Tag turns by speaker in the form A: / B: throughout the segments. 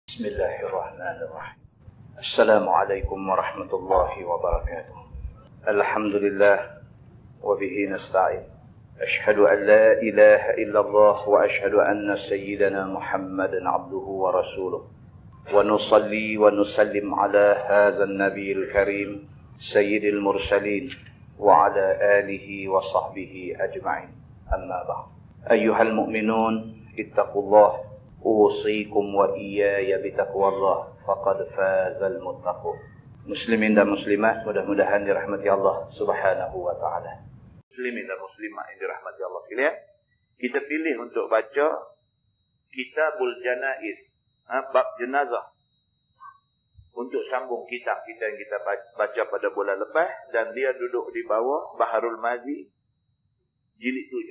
A: Bismillahirrahmanirrahim. Assalamualaikum warahmatullahi wabarakatuh. Alhamdulillah wa bihi nasta'in. Ashhadu an la ilaha illallah wa ashhadu anna sayyidana Muhammadan abduhu wa rasuluh. Wa nusalli wa nusallim ala hadha an-nabiyil karim sayyidil mursalin wa ala alihi wa sahbihi ajma'in. Amma ba'd. Ayyuhal mu'minun ittaqullah usikum wa iyaya bitaqwallah faqad fazal muttaqun. Muslimin dan muslimat mudah-mudahan dirahmati Allah Subhanahu wa taala. Muslimin dan muslimat yang dirahmati Allah sekalian, kita pilih untuk baca Kitabul Janaiz, bab jenazah, untuk sambung kitab kita yang kita baca pada bulan lepas, dan dia duduk di bawah Baharul Mazi jilid 7.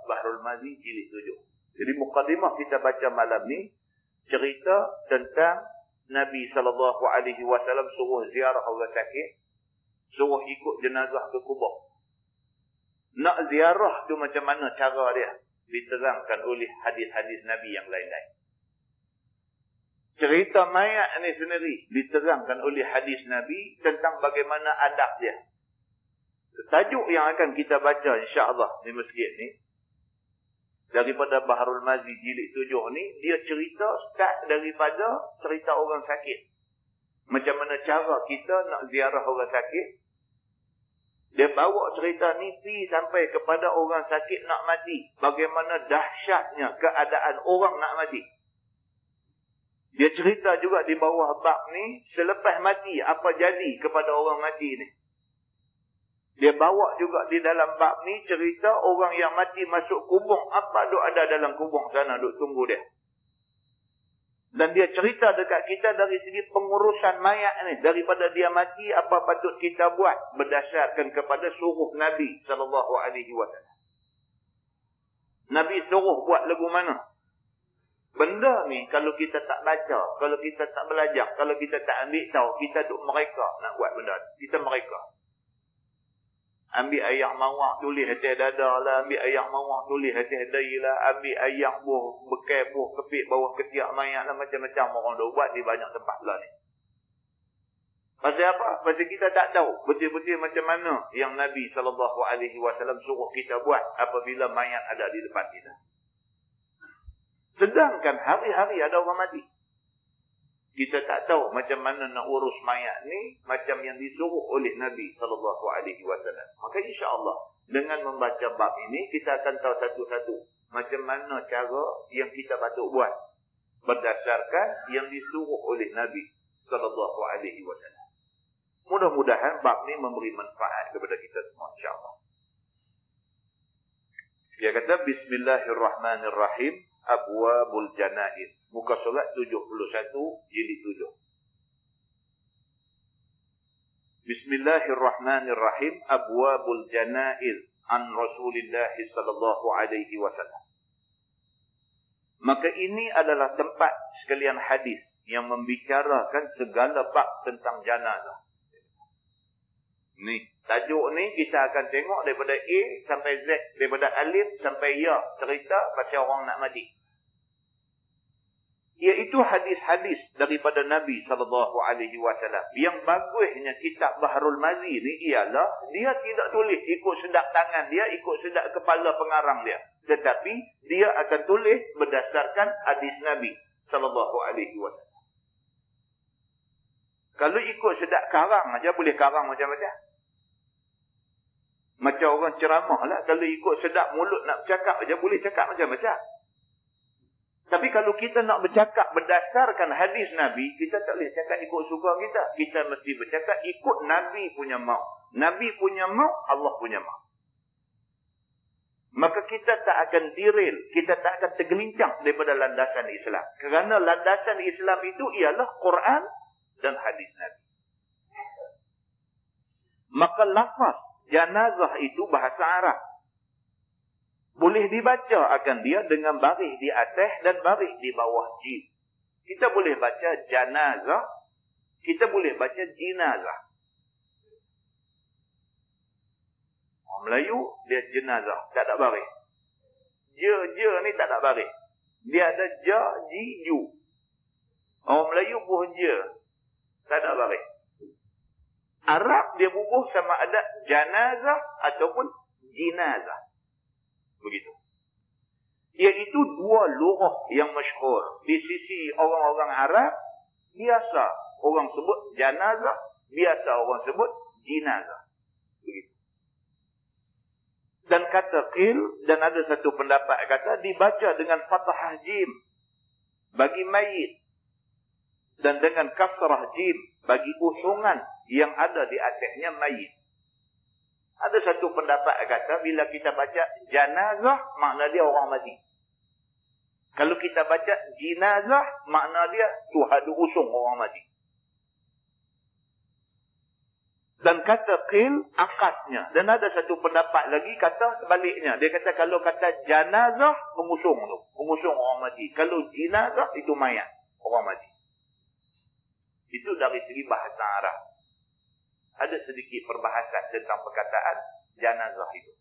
A: Baharul Mazi jilid 7. Jadi mukadimah kita baca malam ni cerita tentang Nabi SAW suruh ziarah orang sakit, suruh ikut jenazah ke kubur. Nak ziarah tu macam mana cara dia? Diterangkan oleh hadis-hadis Nabi yang lain-lain. Cerita mayat ni sendiri diterangkan oleh hadis Nabi tentang bagaimana adab dia. Tajuk yang akan kita baca insya-Allah di masjid ni, daripada Baharul Mazi jilid 7 ni, dia cerita start daripada cerita orang sakit. Macam mana cara kita nak ziarah orang sakit. Dia bawa cerita ni pergi sampai kepada orang sakit nak mati. Bagaimana dahsyatnya keadaan orang nak mati. Dia cerita juga di bawah bab ni, selepas mati apa jadi kepada orang mati ni. Dia bawa juga di dalam bab ni cerita orang yang mati masuk kubur, apa duk ada dalam kubur sana duk tunggu dia. Dan dia cerita dekat kita dari segi pengurusan mayat ni, daripada dia mati apa patut kita buat berdasarkan kepada suruh Nabi SAW. Nabi suruh buat lagu mana? Benda ni kalau kita tak baca, kalau kita tak belajar, kalau kita tak ambil tahu, kita duk mereka nak buat benda. Kita mereka. Ambil ayak mawak tulis atas dada lah, ambil ayak mawak tulis atas dahi lah, ambil ayak buah bekai buah kepit bawah ketiak mayat lah, macam-macam orang dah buat di banyak tempat lah ni. Pasal apa? Pasal kita tak tahu betul-betul macam mana yang Nabi SAW suruh kita buat apabila mayat ada di depan kita. Sedangkan hari-hari ada orang mati. Kita tak tahu macam mana nak urus mayat ni macam yang disuruh oleh Nabi SAW. Maka insya-Allah dengan membaca bab ini kita akan tahu satu-satu macam mana cara yang kita patut buat berdasarkan yang disuruh oleh Nabi SAW. Mudah-mudahan bab ni memberi manfaat kepada kita semua insya-Allah. Dia kata Bismillahirrahmanirrahim. Abwabul Janaiz. Muka surat 71 jilid 7. Bismillahirrahmanirrahim. Abwabul Janaiz an Rasulillah sallallahu alaihi wasallam. Maka ini adalah tempat sekalian hadis yang membicarakan segala bab tentang jenazah. Ni, tajuk ni kita akan tengok daripada A sampai Z, daripada alif sampai ya, cerita pasal orang nak mati. Iaitu hadis-hadis daripada Nabi SAW. Yang bagusnya kitab Baharul Mazi ni ialah dia tidak tulis ikut sedak tangan dia, ikut sedak kepala pengarang dia. Tetapi dia akan tulis berdasarkan hadis Nabi SAW. Kalau ikut sedak karang aja boleh karang macam-macam. Macam orang ceramah lah. Kalau ikut sedap mulut nak bercakap aja boleh cakap macam-macam. Tapi kalau kita nak bercakap berdasarkan hadis Nabi, kita tak boleh cakap ikut suka kita. Kita mesti bercakap ikut Nabi punya mahu. Nabi punya mahu, Allah punya mahu. Maka kita tak akan derail, kita tak akan tergelincang daripada landasan Islam. Kerana landasan Islam itu ialah Quran dan hadis Nabi. Maka lafaz jenazah itu bahasa Arab. Boleh dibaca akan dia dengan baris di atas dan baris di bawah jim. Kita boleh baca jenazah, kita boleh baca jenazah. Orang Melayu dia jenazah, tak ada baris. Je ni tak ada baris. Dia ada ja, ji, ju.
B: Orang Melayu bubuh je, tak ada baris. Arab dia bubuh sama ada janazah ataupun jinazah. Begitu. Iaitu dua lurah yang masyhur. Di sisi orang-orang Arab, biasa orang sebut janazah, biasa orang sebut jinazah. Begitu. Dan kata qil, dan ada satu pendapat kata dibaca dengan fathah jim bagi mayit dan dengan kasrah jim bagi usungan yang ada di atasnya mayit. Ada satu pendapat kata bila kita baca janazah, makna dia orang mati. Kalau kita baca jinazah, makna dia tu ada usung orang mati. Dan kata qil akasnya. Dan ada satu pendapat lagi kata sebaliknya. Dia kata kalau kata janazah, mengusung tu. Mengusung orang mati. Kalau jinazah, itu mayat. Orang mati. Itu dari segi bahasa Arab. Ada sedikit perbahasan tentang perkataan janazah itu.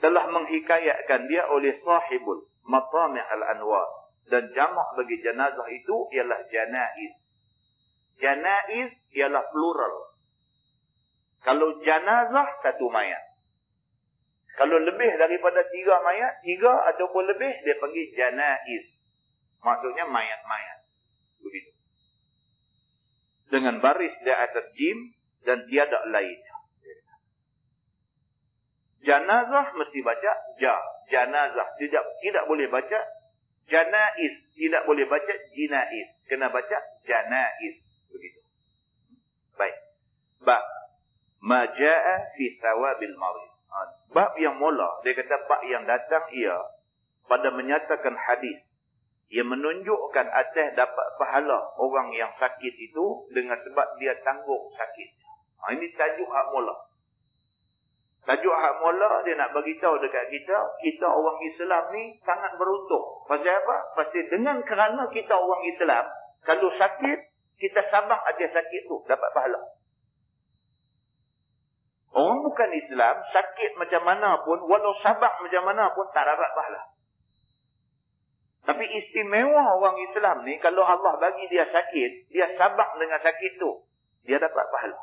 B: Telah menghikayatkan dia oleh sahibul Matami' al-Anwar. Dan jamak bagi janazah itu ialah janaiz. Janaiz ialah plural. Kalau janazah, satu mayat. Kalau lebih daripada 3 mayat, 3 ataupun lebih, dia panggil janaiz. Maksudnya mayat-mayat. Begitu. Dengan baris di atas jim dan tiada lainnya. Janazah mesti baca ja. Janazah. Tidak boleh baca janaiz. Tidak boleh baca jinaiz. Kena baca janaiz. Begitu. Baik. Bab. Maja'a fi thawabil marid. Bab yang mula. Dia kata bab yang datang ia pada menyatakan hadis yang menunjukkan atas dapat pahala orang yang sakit itu dengan sebab dia tanggung sakit. Ini tajuk hak mula. Tajuk hak mula dia nak beritahu dekat kita orang Islam ni sangat beruntung. Pasal apa? Pasal dengan kerana kita orang Islam, kalau sakit, kita sabar atas sakit tu, dapat pahala. Orang bukan Islam, sakit macam mana pun, walau sabar macam mana pun, tak dapat pahala. Tapi istimewa orang Islam ni, kalau Allah bagi dia sakit, dia sabar dengan sakit tu, dia dapat pahala.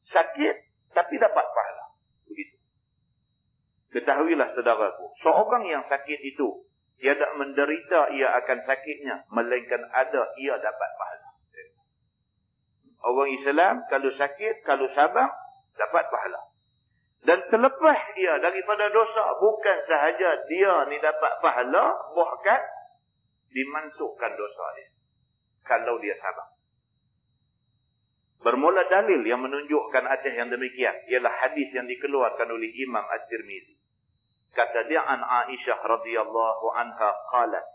B: Sakit, tapi dapat pahala. Begitu. Ketahuilah saudaraku, seorang yang sakit itu, tiada menderita ia akan sakitnya, melainkan ada ia dapat pahala. Orang Islam, kalau sakit, kalau sabar, dapat pahala. Dan terlepas dia daripada dosa, bukan sahaja dia ni dapat pahala, bahkan dimansuhkan dosa dia. Kalau dia sabar. Bermula dalil yang menunjukkan atas yang demikian, ialah hadis yang dikeluarkan oleh Imam At-Tirmizi. Kata dia an Aisyah radhiyallahu anha qalat,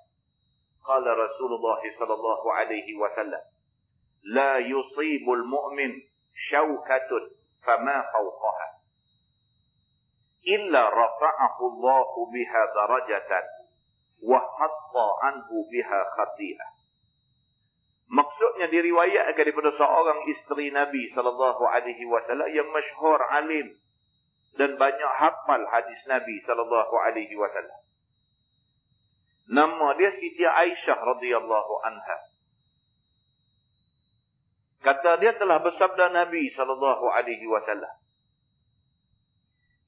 B: qala Rasulullah sallallahu alaihi wasallam, la yusibul mu'min syawkatun fama fawqaha illa rafa'ahu Allahu biha darajatan wa hatta anhu biha khati'ah. Maksudnya diriwayatkan daripada seorang isteri Nabi sallallahu alaihi wasallam yang masyhur alim dan banyak hafal hadis Nabi sallallahu alaihi wasallam. Nama dia Siti Aisyah radhiyallahu anha. Kata dia telah bersabda Nabi sallallahu alaihi wasallam,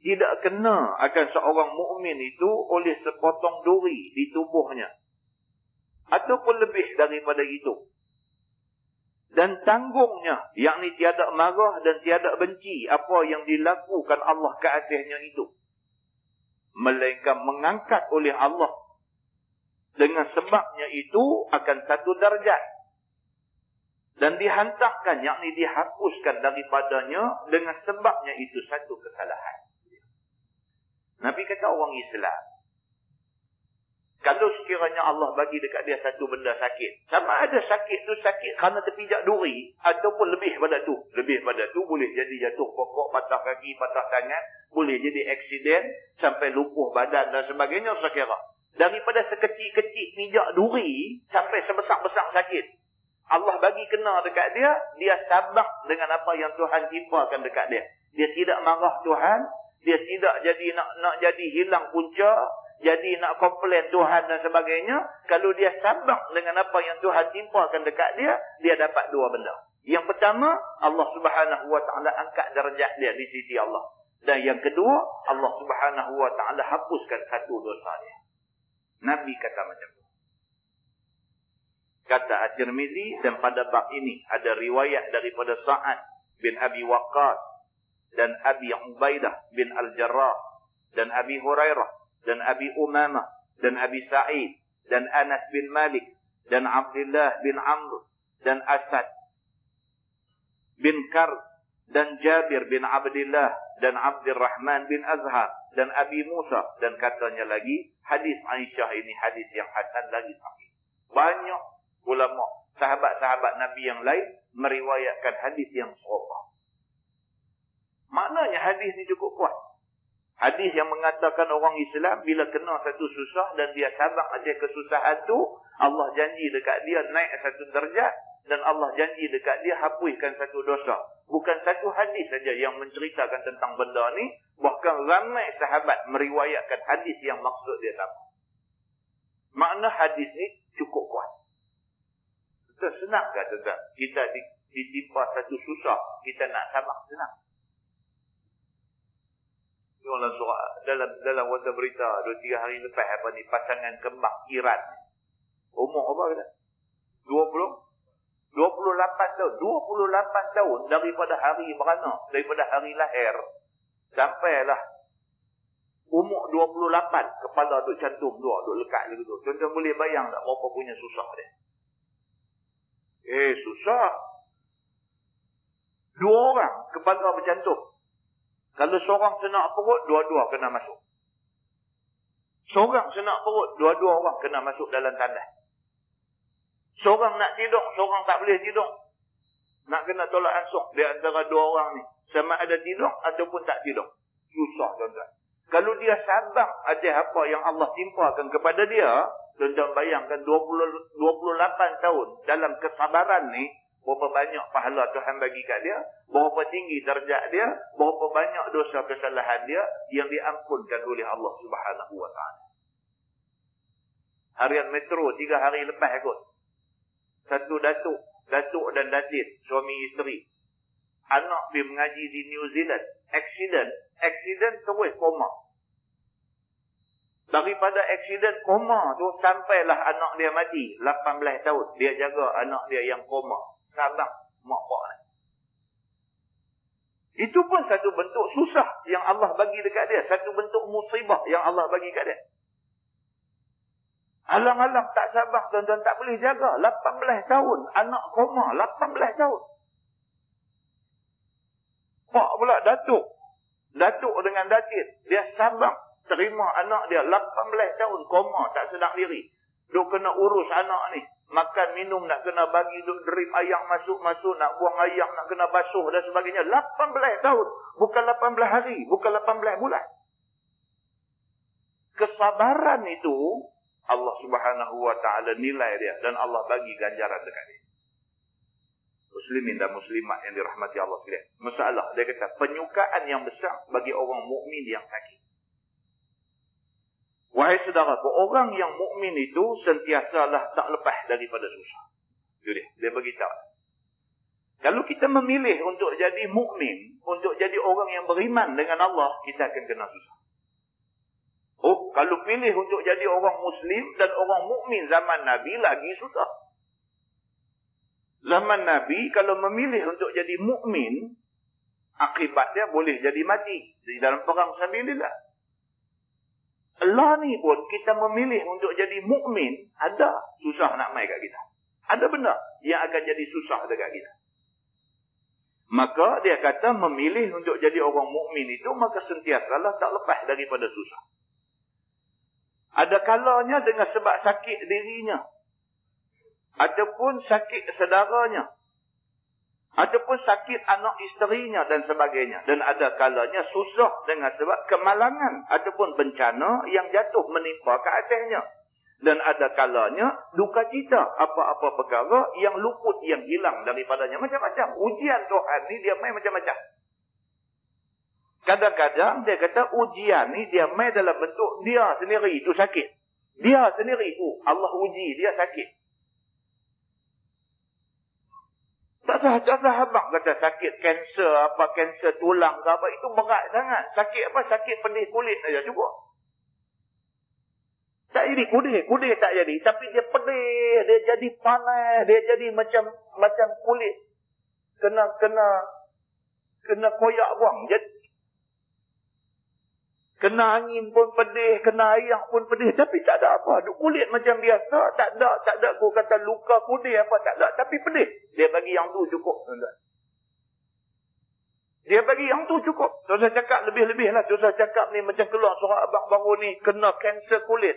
B: tidak kena akan seorang mukmin itu oleh sepotong duri di tubuhnya ataupun lebih daripada itu. Dan tanggungnya, yakni tiada marah dan tiada benci apa yang dilakukan Allah ke atasnya itu, melainkan mengangkat oleh Allah dengan sebabnya itu akan satu darjat dan dihantarkan, yakni dihapuskan daripadanya dengan sebabnya itu satu kesalahan. Nabi kata orang Islam, kalau sekiranya Allah bagi dekat dia satu benda sakit, sama ada sakit tu sakit kerana terpijak duri ataupun lebih pada tu. Lebih pada tu boleh jadi jatuh pokok, patah kaki, patah tangan, boleh jadi aksiden sampai lumpuh badan dan sebagainya sekira. Daripada sekecil-kecil pijak duri sampai sebesar-besar sakit, Allah bagi kena dekat dia, dia sabar dengan apa yang Tuhan timpakan dekat dia. Dia tidak marah Tuhan, dia tidak jadi nak jadi hilang punca, jadi nak komplain Tuhan dan sebagainya, kalau dia sabar dengan apa yang Tuhan timpakan dekat dia, dia dapat dua benda. Yang pertama, Allah Subhanahu wa taala angkat darjat dia di sisi Allah. Dan yang kedua, Allah Subhanahu wa taala hapuskan satu dosa dia. Nabi kata macam tu. Kata At-Tirmizi, dan pada bab ini ada riwayat daripada Sa'ad bin Abi Waqqas dan Abi Ubaidah bin Al-Jarrah dan Abi Hurairah dan Abi Umamah dan Abi Sa'id dan Anas bin Malik dan Abdullah bin Amr dan Asad bin Karb dan Jabir bin Abdullah dan Abdurrahman bin Azhar dan Abi Musa, dan katanya lagi hadis Aisyah ini hadis yang hasan lagi sahih. Banyak ulama, sahabat-sahabat Nabi yang lain meriwayatkan hadis yang serupa. Maknanya hadis ni cukup kuat. Hadis yang mengatakan orang Islam bila kena satu susah dan dia sabar atas kesusahan tu, Allah janji dekat dia naik satu darjat, dan Allah janji dekat dia hapuskan satu dosa. Bukan satu hadis saja yang menceritakan tentang benda ni, bahkan ramai sahabat meriwayatkan hadis yang maksud dia sama. Makna hadis ni cukup kuat. Betul, senang ke tuan? Kita ditimpa satu susah, kita nak sabar, senang. Orang dalam warta berita 2-3 hari lepas apa ni, pasangan kembar Iran. Umur apa kata? 28 tahun. 28 tahun daripada hari beranak, daripada hari lahir sampailah umur 28, kepala duk cantum dua, duk lekat gitu. Tuan-tuan boleh bayang tak berapa punya susah dia? Susah. 2 orang kepala bercantum. Kalau seorang senak perut, dua-dua kena masuk. Seorang senak perut, dua-dua orang kena masuk dalam tandas. Seorang nak tidur, seorang tak boleh tidur. Nak kena tolak ansur di antara 2 orang ni. Sama ada tidur ataupun tak tidur. Susah, tuan-tuan. Kalau dia sabar atas apa yang Allah timpakan kepada dia, tuan-tuan bayangkan 28 tahun dalam kesabaran ni, berapa banyak pahala Tuhan bagi kat dia, berapa tinggi darjat dia, berapa banyak dosa kesalahan dia yang diampunkan oleh Allah Subhanahu wa taala. Harian Metro 3 hari lepas kot. Satu datuk dan datin, suami isteri. Anak pergi mengaji di New Zealand. Accident terus koma. Daripada accident koma tu sampailah anak dia mati 18 tahun. Dia jaga anak dia yang koma. Sabar mak pak ni. Itu pun satu bentuk susah yang Allah bagi dekat dia. Satu bentuk musibah yang Allah bagi dekat dia. Alang-alang tak sabar, tuan-tuan tak boleh jaga. 18 tahun. Anak koma 18 tahun. Pak pula datuk. Datuk dengan datin. Dia sabar terima anak dia 18 tahun koma, tak sedar diri. Duk kena urus anak ni. Makan, minum nak kena bagi, duk drip ayak masuk-masuk, nak buang ayak, nak kena basuh dan sebagainya. 18 tahun. Bukan 18 hari. Bukan 18 bulan. Kesabaran itu Allah Subhanahu wa taala nilai dia dan Allah bagi ganjaran dekat dia. Muslimin dan muslimat yang dirahmati Allah sekalian. Masalah dia kata penyukaan yang besar bagi orang mukmin yang sakit. Wahai saudaraku, orang yang mukmin itu sentiasalah tak lepas daripada susah. Itu dia beritahu. Kalau kita memilih untuk jadi mukmin, untuk jadi orang yang beriman dengan Allah, kita akan kena susah. Kalau pilih untuk jadi orang Muslim dan orang mukmin zaman Nabi lagi susah. Zaman Nabi kalau memilih untuk jadi mukmin, akibatnya boleh jadi mati di dalam perang sabilillah. Allah ni pun kita memilih untuk jadi mukmin, ada susah nak mai kat kita. Ada benda yang akan jadi susah dekat kita. Maka dia kata memilih untuk jadi orang mukmin itu maka sentiasalah tak lepas daripada susah. Ada kalanya dengan sebab sakit dirinya. Ataupun sakit saudaranya. Ataupun sakit anak isterinya dan sebagainya. Dan ada kalanya susah dengan sebab kemalangan. Ataupun bencana yang jatuh menimpa ke atasnya. Dan ada kalanya duka cita. Apa-apa perkara yang luput, yang hilang daripadanya. Macam-macam. Ujian Tuhan ni dia main macam-macam. Kadang-kadang dia kata ujian ni dia main dalam bentuk dia sendiri tu sakit. Dia sendiri tu Allah uji dia sakit. Tak sah abang kata sakit kanser apa, kanser tulang ke apa, itu berat sangat. Sakit apa? Sakit pedih kulit saja cukup. Tak jadi kudih tak jadi, tapi dia pedih, dia jadi panas, dia jadi macam kulit kena koyak buang. Kena angin pun pedih, kena air pun pedih, tapi tak ada apa. Duk kulit macam biasa, tak ada aku kata luka kudih apa, tak ada, tapi pedih. Dia bagi yang tu cukup, tuan-tuan. Dia bagi yang tu cukup. Tuan-tuan cakap lebih-lebih lah. Tuan-tuan cakap ni macam keluar surat abang baru ni, kena kanser kulit.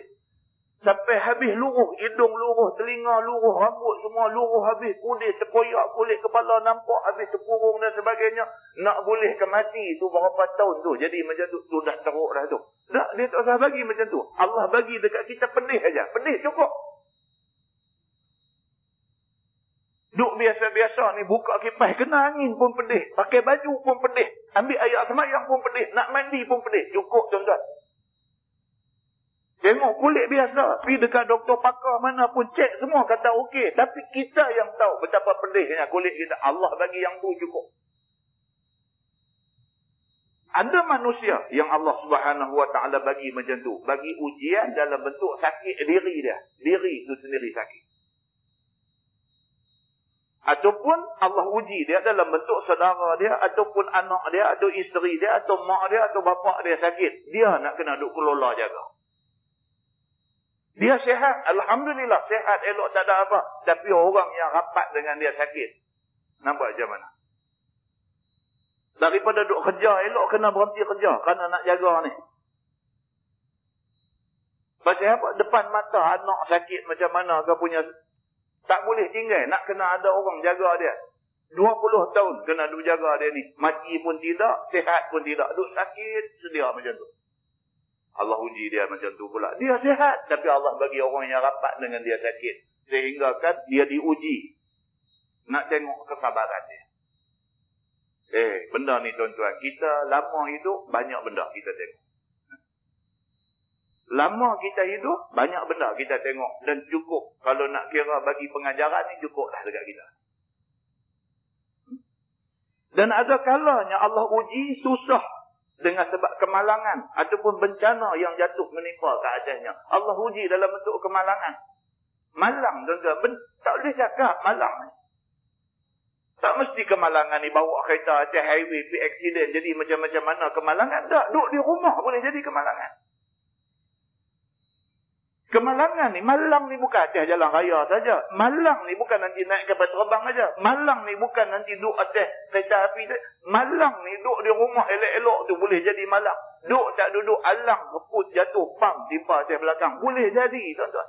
B: Sampai habis luruh, hidung luruh, telinga luruh, rambut semua luruh habis, kudih, terkoyak kulit kepala nampak habis, terpurung dan sebagainya. Nak boleh ke mati tu berapa tahun tu. Jadi macam tu dah teruk dah tu. Tak, dia tak usah bagi macam tu. Allah bagi dekat kita pedih aja. Pedih cukup. Duk biasa-biasa ni buka kipas, kena angin pun pedih. Pakai baju pun pedih. Ambil air semayang pun pedih. Nak mandi pun pedih. Cukup tuan-tuan. Tengok kulit biasa. Pergi dekat doktor pakar mana pun cek semua kata okey. Tapi kita yang tahu betapa pedihnya kulit kita. Allah bagi yang tu cukup. Ada manusia yang Allah Subhanahu Wa Taala bagi macam tu. Bagi ujian dalam bentuk sakit diri dia. Diri itu sendiri sakit. Ataupun Allah uji dia dalam bentuk saudara dia, ataupun anak dia, atau isteri dia, atau mak dia, atau bapa dia sakit. Dia nak kena duk kelola jaga. Dia sihat, alhamdulillah sihat, elok tak ada apa. Tapi orang yang rapat dengan dia sakit. Nampak macam mana? Daripada duk kerja, elok kena berhenti kerja kerana nak jaga ni. Pasal apa? Depan mata anak sakit macam mana ke punya, tak boleh tinggal, nak kena ada orang jaga dia. 20 tahun kena duk jaga dia ni. Mati pun tidak, sihat pun tidak. Duk sakit sedia macam tu. Allah uji dia macam tu pula. Dia sihat, tapi Allah bagi orang yang rapat dengan dia sakit. Sehingga kan dia diuji. Nak tengok kesabaran dia. Benda ni tuan-tuan, kita lama hidup, banyak benda kita tengok. Lama kita hidup, banyak benda kita tengok. Dan cukup, kalau nak kira bagi pengajaran ni, cukup dah dekat kita. Dan ada kalanya Allah uji susah dengan sebab kemalangan ataupun bencana yang jatuh menimpa ke atasnya. Allah uji dalam bentuk kemalangan. Malang tuan-tuan, tak boleh cakap malang ni. Tak mesti kemalangan ni bawa kereta atas highway, pergi accident, jadi macam-macam mana kemalangan. Tak, duduk di rumah boleh jadi kemalangan. Kemalangan ni, malang ni bukan atas jalan raya saja. Malang ni bukan nanti naik kapal terbang saja. Malang ni bukan nanti duduk atas kereta api saja. Malang ni duduk di rumah elok-elok tu boleh jadi malang. Duduk tak duduk, alang, reput, jatuh, pam, timpa atas belakang. Boleh jadi, tuan-tuan.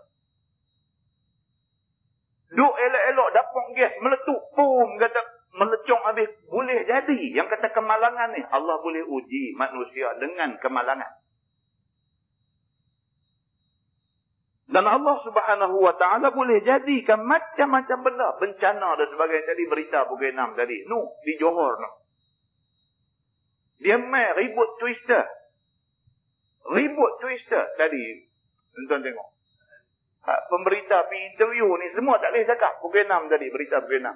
B: Duduk elok-elok, dapur gas, meletup, pum, kata melecong habis. Boleh jadi. Yang kata kemalangan ni, Allah boleh uji manusia dengan kemalangan. Dan Allah Subhanahu Wa Taala boleh jadikan macam-macam benda. Bencana dan sebagainya. Tadi berita Pukul 6 tadi. Di Johor. Dia main ribut twister. Ribut twister. Tadi, tuan-tuan tengok. Pemberita pergi interview ni semua tak boleh cakap. Pukul 6 tadi, berita Pukul 6.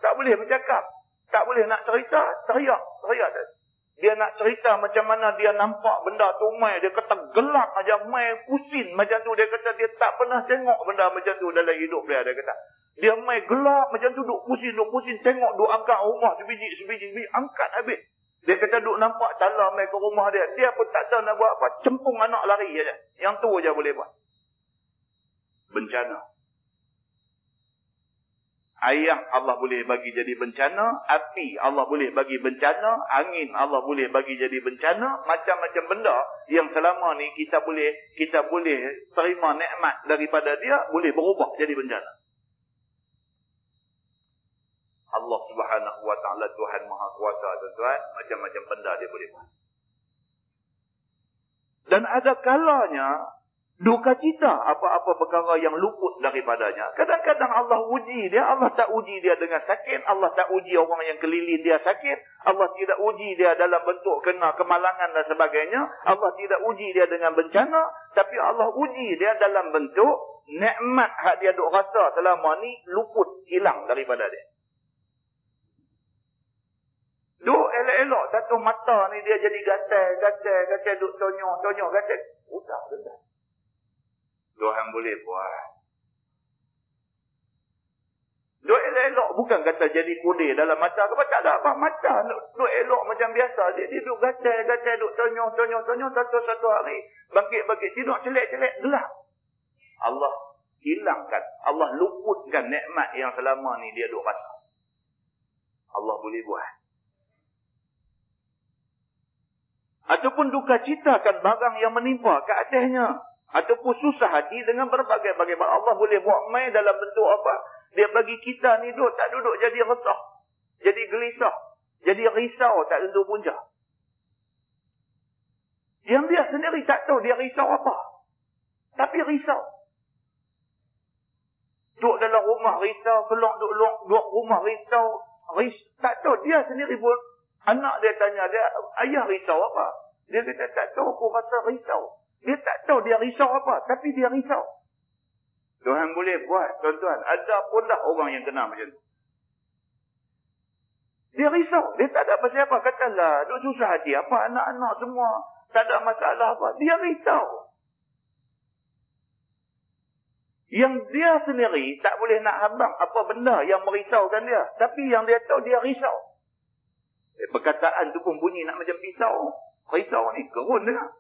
B: Tak boleh bercakap. Tak boleh nak cerita, teriak tadi. Dia nak cerita macam mana dia nampak benda tu mai. Dia kata gelap macam mai, pusing macam tu. Dia kata dia tak pernah tengok benda macam tu dalam hidup dia. Dia kata dia mai gelap macam tu, duk pusing. Tengok duk angkat rumah sebiji, angkat habis. Dia kata duk nampak tala mai ke rumah dia. Dia pun tak tahu nak buat apa. Cempung anak lari aja. Yang tu aja boleh buat. Bencana. Air Allah boleh bagi jadi bencana, api Allah boleh bagi bencana, angin Allah boleh bagi jadi bencana, macam-macam benda yang selama ni kita boleh terima nikmat daripada dia, boleh berubah jadi bencana. Allah Subhanahu Wa Taala Tuhan Maha Kuasa, tuan-tuan, macam-macam benda dia boleh buat. Dan ada kalanya Duka cita apa-apa perkara yang luput daripadanya. Kadang-kadang Allah uji dia. Allah tak uji dia dengan sakit. Allah tak uji orang yang keliling dia sakit. Allah tidak uji dia dalam bentuk kena kemalangan dan sebagainya. Allah tidak uji dia dengan bencana. Tapi Allah uji dia dalam bentuk nikmat hak dia duk rasa selama ni luput, hilang daripada dia. Duk elok-elok satu mata ni dia jadi gatal, duk tonyok, gatal. Udah, dah. Tuhan boleh buat. Duk elok-elok bukan kata jadi kudir dalam mata. Tak ada apa. Mata duk elok macam biasa. Dia duk gatal, duk tonyok. Satu hari. Bangkit, tidur, celek, gelap. Allah hilangkan. Allah luputkan nikmat yang selama ni dia duk rasa. Allah boleh buat. Ataupun duka citakan barang yang menimpa ke atasnya. Ataupun susah hati dengan berbagai-bagai. Allah boleh buat main dalam bentuk apa? Dia bagi kita ni tak duduk jadi resah. Jadi gelisah. Jadi risau tak tentu punca. Yang dia sendiri tak tahu dia risau apa. Tapi risau. Duduk dalam rumah risau. Keluar duduk rumah risau. Tak tahu dia sendiri pun. Anak dia tanya dia, ayah risau apa? Dia kata tak tahu, aku rasa risau. Dia tak tahu dia risau apa, tapi dia risau. Tuhan boleh buat, tuan-tuan. Ada pun dah orang yang kena macam tu. Dia risau. Dia tak ada pasal apa. Katalah, duk susah hati. Apa anak-anak semua. Tak ada masalah apa. Dia risau. Yang dia sendiri tak boleh nak habang apa benda yang merisaukan dia. Tapi yang dia tahu, dia risau. Perkataan tu pun bunyi nak macam pisau. Risau ni, gerun dengar.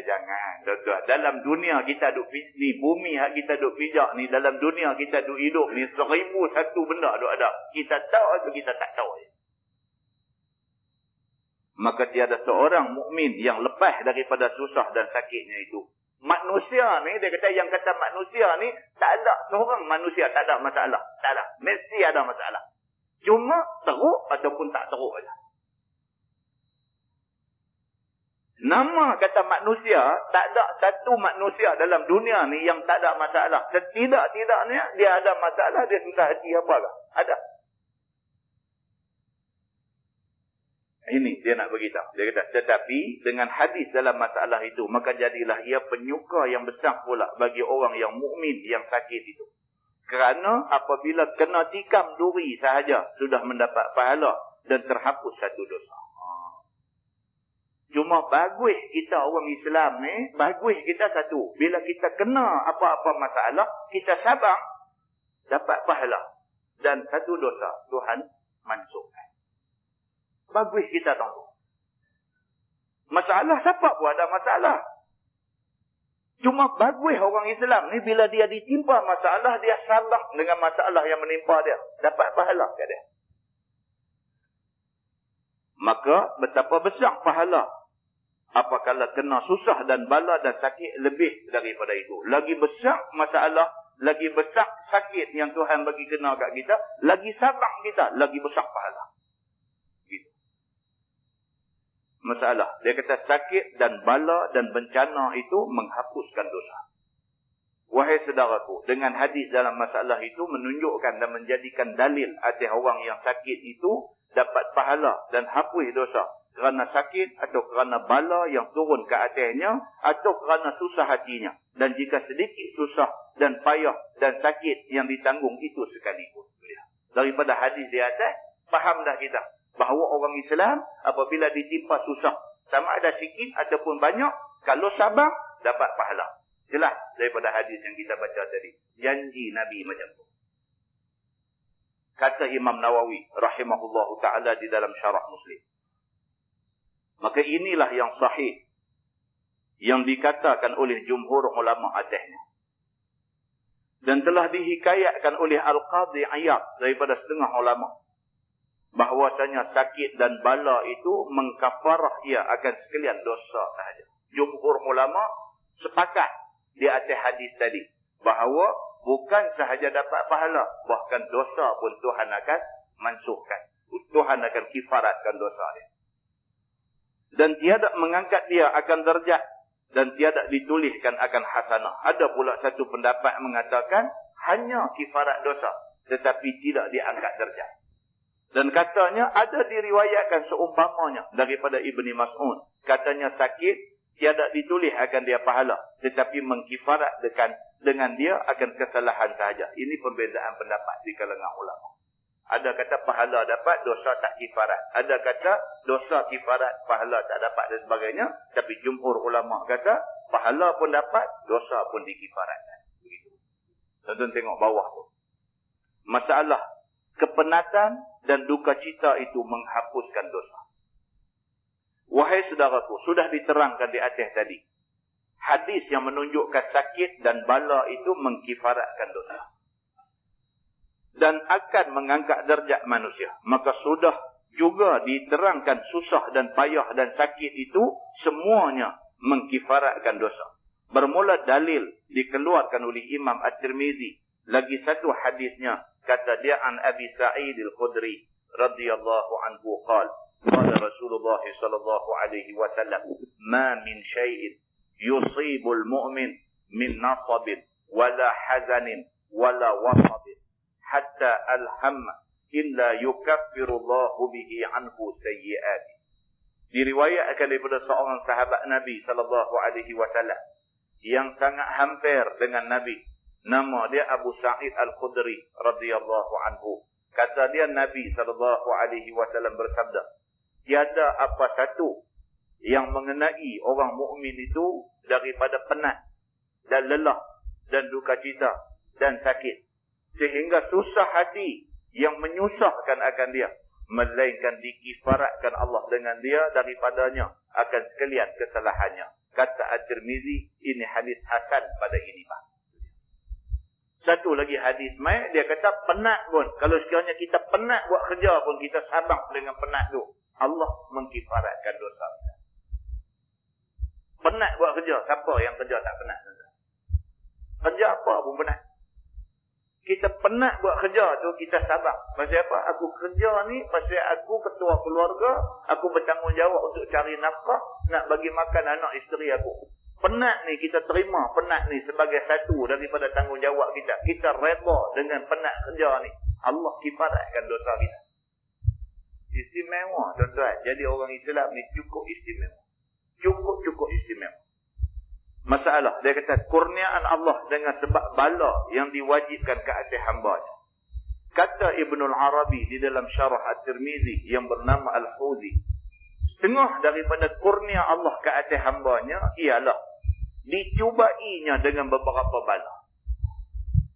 B: Jangan. Dalam dunia kita duk ni, bumi hak kita duk pijak ni, dalam dunia kita duk hidup ni, 1001 benda duk ada. Kita tahu atau kita tak tahu. Maka tiada seorang mukmin yang lepas daripada susah dan sakitnya itu. Manusia ni, dia kata yang kata manusia ni, tak ada seorang manusia tak ada masalah. Tak ada. Mesti ada masalah. Cuma teruk ataupun tak teruk saja. Nama kata manusia, tak ada satu manusia dalam dunia ni yang tak ada masalah. Setidak-tidaknya dia ada masalah, dia susah hati apakah? Ada. Ini dia nak beritahu. Dia kata, tetapi dengan hadis dalam masalah itu, maka jadilah ia penyuka yang besar pula bagi orang yang mukmin yang sakit itu. Kerana apabila kena tikam duri sahaja, sudah mendapat pahala dan terhapus satu dosa. Cuma bagus kita orang Islam ni, bagus kita satu. Bila kita kena apa-apa masalah, kita sabar, dapat pahala. Dan satu dosa, Tuhan mansuhkan. Bagus kita tahu. Masalah, siapa pun ada masalah. Cuma bagus orang Islam ni, bila dia ditimpa masalah, dia sabar dengan masalah yang menimpa dia. Dapat pahala ke dia. Maka betapa besar pahala apabila kena susah dan bala dan sakit lebih daripada itu. Lagi besar masalah, lagi besar sakit yang Tuhan bagi kena kat kita, lagi sabar kita, lagi besar pahala. Gitu. Masalah. Dia kata sakit dan bala dan bencana itu menghapuskan dosa. Wahai saudaraku, dengan hadis dalam masalah itu menunjukkan dan menjadikan dalil atas orang yang sakit itu dapat pahala dan hapus dosa. Kerana sakit atau kerana bala yang turun ke atasnya atau kerana susah hatinya. Dan jika sedikit susah dan payah dan sakit yang ditanggung itu sekalipun. Daripada hadis di atas, faham dah kita bahawa orang Islam apabila ditimpa susah, sama ada sikit ataupun banyak, kalau sabar dapat pahala. Jelas daripada hadis yang kita baca tadi. Janji Nabi macam tu. Kata Imam Nawawi rahimahullahu ta'ala di dalam syarah Muslim. Maka inilah yang sahih yang dikatakan oleh jumhur ulama atasnya. Dan telah dihikayatkan oleh Al-Qadhi Iyad daripada setengah ulama. Bahwasanya sakit dan bala itu mengkafarah ia akan sekalian dosa sahaja. Jumhur ulama sepakat di atas hadis tadi. Bahawa bukan sahaja dapat pahala, bahkan dosa pun Tuhan akan mansuhkan. Tuhan akan kifaratkan dosa dia. Dan tiada mengangkat dia akan derajat dan tiada dituliskan akan hasanah. Ada pula satu pendapat mengatakan hanya kifarat dosa tetapi tidak diangkat derajat. Dan katanya ada diriwayatkan seumpamanya daripada Ibni Mas'ud. Katanya sakit tiada ditulis akan dia pahala tetapi mengkifarat dengan dia akan kesalahan sahaja. Ini perbezaan pendapat di kalangan ulama. Ada kata pahala dapat, dosa tak kifarat. Ada kata dosa kifarat, pahala tak dapat dan sebagainya. Tapi jumhur ulama kata pahala pun dapat, dosa pun dikifaratkan. Begitu. Tuan-tuan tengok bawah tu. Masalah kepenatan dan duka cita itu menghapuskan dosa. Wahai saudaraku, sudah diterangkan di atas tadi. Hadis yang menunjukkan sakit dan bala itu mengkifaratkan dosa. Dan akan mengangkat derajat manusia. Maka sudah juga diterangkan susah dan payah dan sakit itu semuanya mengkifaratkan dosa. Bermula dalil dikeluarkan oleh Imam At-Tirmizi. Lagi satu hadisnya, kata dia an Abi Sa'id Al-Khudri radhiyallahu anhu qala qala Rasulullah sallallahu alaihi wasallam ma min syai'in yusibul mu'min min nasabin wala hazanin wala wasabin hatta alhamma illa yukaffirullahu bihi anhu sayyi'ati. Diriwayatkan daripada seorang sahabat Nabi sallallahu alaihi wasallam yang sangat hampir dengan Nabi. Nama dia Abu Sa'id Al-Khudri radhiyallahu anhu. Kata dia Nabi sallallahu alaihi wasallam bersabda, tiada apa satu yang mengenai orang mukmin itu daripada penat dan lelah dan duka cita dan sakit sehingga susah hati yang menyusahkan akan dia, melainkan dikifaratkan Allah dengan dia daripadanya akan sekalian kesalahannya. Kata At-Tirmizi, ini hadis hasan pada ini, Pak. Satu lagi hadis mai, dia kata penat pun, kalau sekiranya kita penat buat kerja pun, kita sabar dengan penat tu, Allah mengkifaratkan dosa kita. Penat buat kerja, siapa yang kerja tak penat? Kerja apa pun penat. Kita penat buat kerja tu, kita sabar. Pasal apa? Aku kerja ni, pasal aku ketua keluarga, aku bertanggungjawab untuk cari nafkah, nak bagi makan anak isteri aku. Penat ni kita terima, penat ni sebagai satu daripada tanggungjawab kita. Kita reda dengan penat kerja ni. Allah kifaratkan dosa kita. Istimewa, tuan-tuan. Jadi orang Islam ni cukup istimewa. Cukup istimewa. Masalah, dia kata kurniaan Allah dengan sebab bala yang diwajibkan ke atas hamba-Nya. Kata Ibnul Arabi di dalam syarah At-Tirmizi yang bernama Al-Hudhi, setengah daripada kurnia Allah ke atas hamba-Nya ialah dicubainya dengan beberapa bala.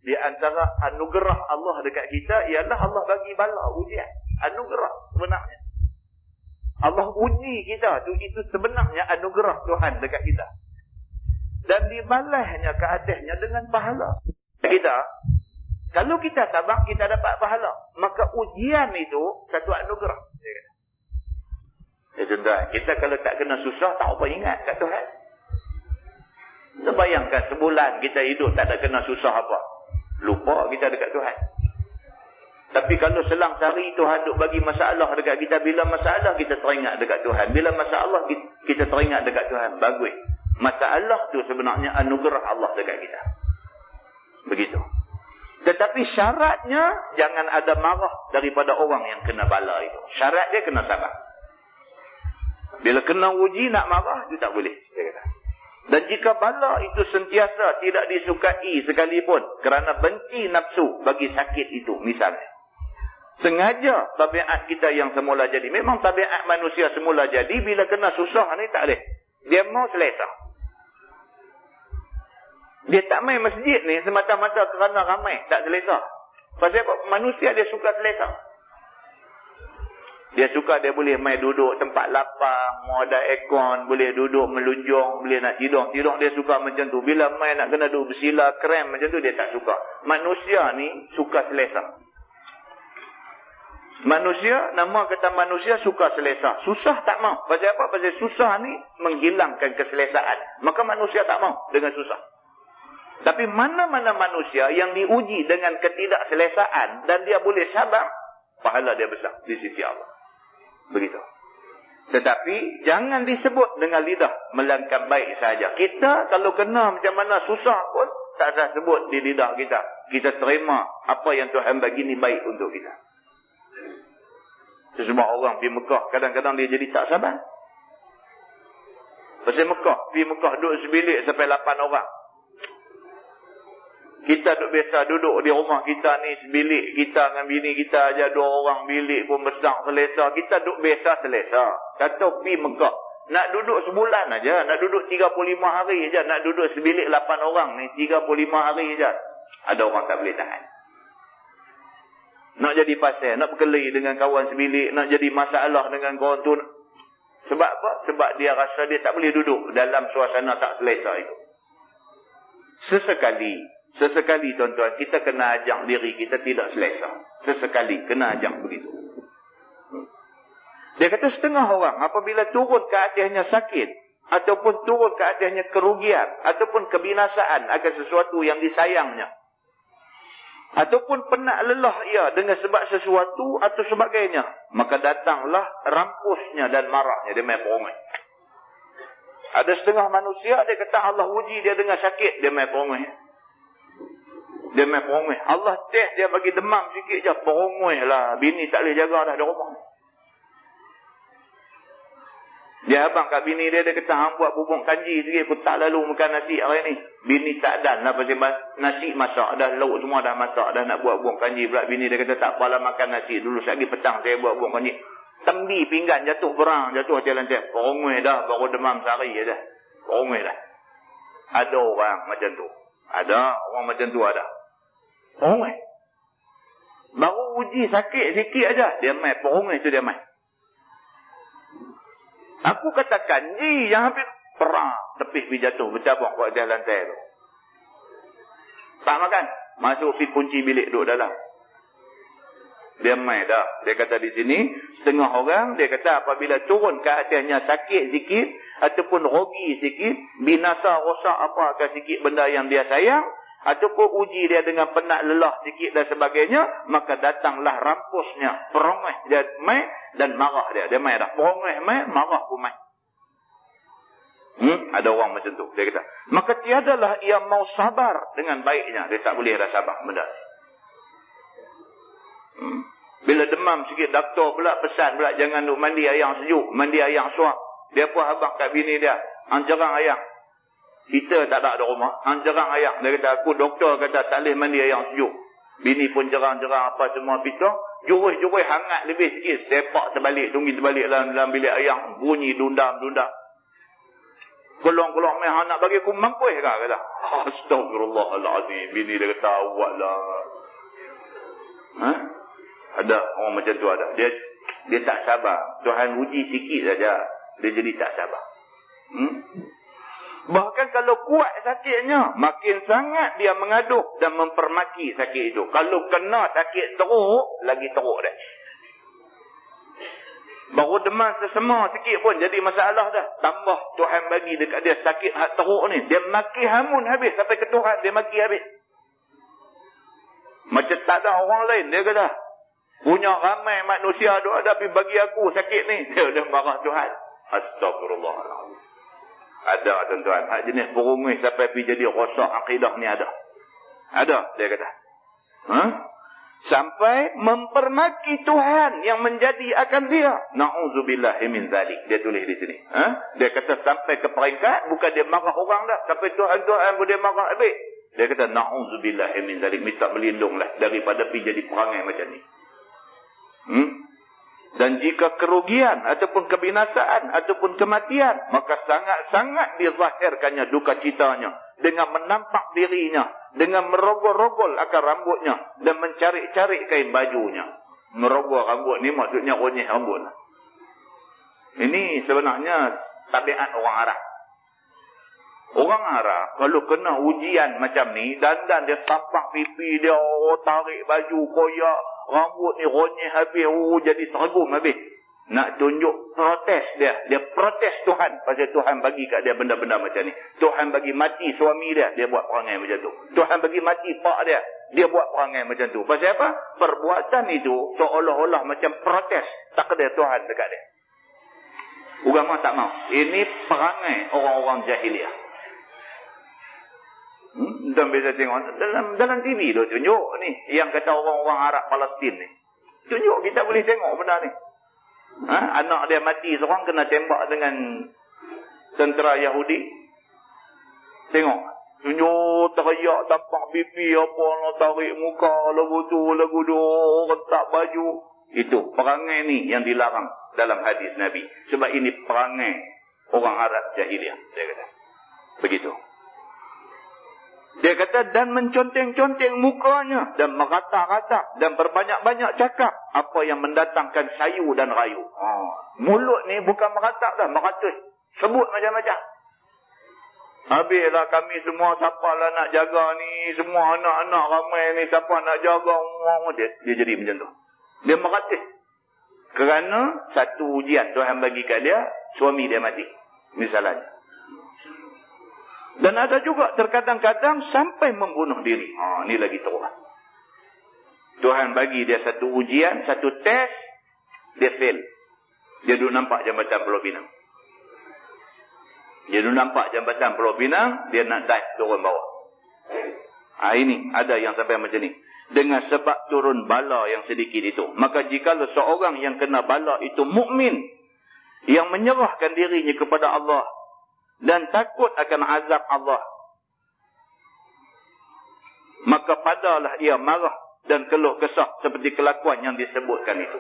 B: Di antara anugerah Allah dekat kita ialah Allah bagi bala, ujian. Anugerah sebenarnya. Allah uji kita tu, itu sebenarnya anugerah Tuhan dekat kita. Dan dibalasnya ke atasnya dengan pahala. Kita, kalau kita sabar, kita dapat pahala. Maka ujian itu satu anugerah. Tuan-tuan, kita kalau tak kena susah, tak apa ingat kat Tuhan. Kita bayangkan sebulan kita hidup tak ada kena susah apa. Lupa kita dekat Tuhan. Tapi kalau selang sehari Tuhan duk bagi masalah dekat kita, bila masalah kita teringat dekat Tuhan. Bila masalah kita teringat dekat Tuhan. Bagus. Masalah tu sebenarnya anugerah Allah dekat kita. Begitu. Tetapi syaratnya jangan ada marah daripada orang yang kena bala itu. Syarat dia kena sabar. Bila kena uji nak marah, itu tak boleh. Dia kata. Dan jika bala itu sentiasa tidak disukai sekalipun kerana benci nafsu bagi sakit itu, misalnya. Sengaja tabiat kita yang semula jadi. Memang tabiat manusia semula jadi, bila kena susah ni tak boleh. Dia mau selesa. Dia tak main masjid ni semata-mata kerana ramai, tak selesa. Pasal apa? Manusia dia suka selesa. Dia suka dia boleh main duduk tempat lapang, mau ada aircon, boleh duduk melunjung, boleh nak tidur. Tidur dia suka macam tu. Bila main nak kena duduk bersila, krem macam tu, dia tak suka. Manusia ni suka selesa. Manusia, nama kata manusia suka selesa. Susah tak mau. Pasal apa? Pasal susah ni menghilangkan keselesaan. Maka manusia tak mau dengan susah. Tapi mana-mana manusia yang diuji dengan ketidakselesaan dan dia boleh sabar, pahala dia besar di sisi Allah. Begitu. Tetapi jangan disebut dengan lidah, melainkan baik saja. Kita kalau kena macam mana susah pun, tak usah sebut di lidah kita. Kita terima apa yang Tuhan bagi ni baik untuk kita. Sebab orang pergi Mekah, kadang-kadang dia jadi tak sabar. Pasal pergi Mekah duduk sebilik sampai 8 orang. Kita biasa duduk di rumah kita ni, sebilik kita dengan bini kita aja 2 orang, bilik pun besar selesa. Kita duduk biasa selesa. Kata pergi Mekah, nak duduk sebulan aja, nak duduk 35 hari aja, nak duduk sebilik 8 orang ni 35 hari aja. Ada orang tak boleh tahan. Nak jadi pasal, nak berkelahi dengan kawan sebilik, nak jadi masalah dengan kawan tu. Sebab apa? Sebab dia rasa dia tak boleh duduk dalam suasana tak selesa itu. Sesekali tuan-tuan, kita kena ajak diri kita tidak selesa. Sesekali kena ajak begitu. Dia kata setengah orang apabila turun ke atasnya sakit, ataupun turun ke atasnya kerugian, ataupun kebinasaan akan sesuatu yang disayangnya, ataupun penat lelah ia dengan sebab sesuatu atau sebagainya, maka datanglah rampusnya dan marahnya. Dia main perongai. Ada setengah manusia, dia kata Allah uji dia dengan sakit, dia main perongai. Dia main perongai. Allah test dia bagi demam sikit je, perongai lah. Bini tak boleh jaga dah di rumah. Dia abang kat bini dia kata, hang buat bubuk kanji sikit, aku tak lalu makan nasi hari ni. Bini tak dan lah pasal nasi masak dah, lauk semua dah masak dah, nak buat bubuk kanji pula. Bini dia kata tak apalah makan nasi dulu, sekali petang saya buat bubuk kanji. Tembi pinggan jatuh berang, jatuh atas lantai. Perongai dah, baru demam sehari je dah. Perongai dah. Ada orang macam tu. Ada orang macam tu ada. Perongai. Baru uji sakit sikit aja, dia main perongai tu dia main. Aku katakan, yang hampir perang, tepih pergi jatuh, bercabang kat atas lantai tu. Tak makan, masuk pergi kunci bilik duduk dalam. Dia main dah. Dia kata di sini, setengah orang, dia kata apabila turun ke atasnya sakit sikit, ataupun rogi sikit, binasa, rosak apa ke sikit benda yang dia sayang, ataupun uji dia dengan penat lelah sikit dan sebagainya, maka datanglah rampusnya, perongai dia main dan marah dia. Dia main dah. Perongai main, marah pun main. Ada orang macam tu. Dia kata, maka tiadalah ia mau sabar dengan baiknya. Dia tak boleh dah sabar benda. Bila demam sikit, doktor pula pesan pula jangan duk mandi air sejuk, mandi air suap. Dia pun abang kat bini dia, hang cerang air. Kita tak ada rumah, hang cerang air. Dia kata, aku doktor kata tak boleh mandi air sejuk. Bini pun cerang-cerang apa semua pitah. Jurus-jurus hangat lebih sikit, sepak terbalik, tunggu terbalik dalam bilik air, bunyi dundam-dundam. Kolong-kolong meh nak bagi aku mampu ke kata. Astagfirullahalazim. Bini dia kata awaklah. Ada orang macam tu ada. Dia tak sabar. Tuhan uji sikit saja, dia jadi tak sabar. Bahkan kalau kuat sakitnya, makin sangat dia mengaduh dan mempermaki sakit itu. Kalau kena sakit teruk, lagi teruk dah. Baru demam sesama sikit pun jadi masalah dah. Tambah Tuhan bagi dekat dia sakit hak teruk ni, dia maki hamun habis sampai ke Tuhan, dia maki habis. Macam tak ada orang lain, dia kata. Punya ramai manusia ada tapi bagi aku sakit ni, dia marah Tuhan. Astagfirullahaladzim. Ada tuan-tuan, hak jenis perungai sampai pergi jadi rosak akidah ni ada. Ada, dia kata. Sampai mempermaki Tuhan yang menjadi akan dia. Na'udzubillahi min zalik. Dia tulis di sini. Dia kata sampai ke peringkat, bukan dia marah orang dah. Sampai Tuhan pun dia marah habis. Dia kata na'udzubillahi min zalik. Minta berlindunglah daripada pergi jadi perangai macam ni. Dan jika kerugian ataupun kebinasaan ataupun kematian, maka sangat-sangat dizahirkannya duka citanya dengan menampak dirinya, dengan merogol-rogol akar rambutnya dan mencari-cari kain bajunya. Merogol rambut ni maksudnya onyeh rambut. Ini sebenarnya tabiat orang Arab. Orang Arab kalau kena ujian macam ni, dandan dia tapak pipi dia, tarik baju koyak, rambut ni ronyeh habis, jadi seragum habis. Nak tunjuk protes dia. Dia protes Tuhan. Pasal Tuhan bagi kat dia benda-benda macam ni. Tuhan bagi mati suami dia, dia buat perangai macam tu. Tuhan bagi mati pak dia buat perangai macam tu. Pasal apa? Perbuatan itu seolah-olah macam protes takdir Tuhan dekat dia. Agama tak mau. Ini perangai orang-orang jahiliah. Dan bisa tengok dalam TV tu tunjuk ni yang kata orang-orang Arab Palestin ni. Tunjuk, kita boleh tengok benda ni. Anak dia mati seorang kena tembak dengan tentera Yahudi. Tengok, tunjuk teriak tampak pipi apa nak tarik muka lagu tu lagu tu retak baju. Itu perangai ni yang dilarang dalam hadis Nabi. Sebab ini perangai orang Arab jahiliah, dia kata. Begitu. Dia kata, dan menconteng-conteng mukanya, dan merata-rata, dan berbanyak-banyak cakap, apa yang mendatangkan sayu dan rayu. Mulut ni bukan merata dah, meratus. Sebut macam-macam. Habislah kami semua, siapalah nak jaga ni, semua anak-anak ramai ni, siapa nak jaga, dia jadi macam tu. Dia meratus. Kerana satu ujian Tuhan bagi kat dia, suami dia mati. Misalnya. Dan ada juga terkadang-kadang sampai membunuh diri. Ni lagi teruk. Tuhan bagi dia satu ujian, satu test, dia fail. Dia duduk nampak jambatan Pulau Pinang. Dia duduk nampak jambatan Pulau Pinang, dia nak dive turun bawah. Ini ada yang sampai macam ni. Dengan sebab turun bala yang sedikit itu. Maka jikalau seorang yang kena bala itu mukmin, yang menyerahkan dirinya kepada Allah dan takut akan azab Allah, maka padalah ia marah dan keluh kesah seperti kelakuan yang disebutkan itu.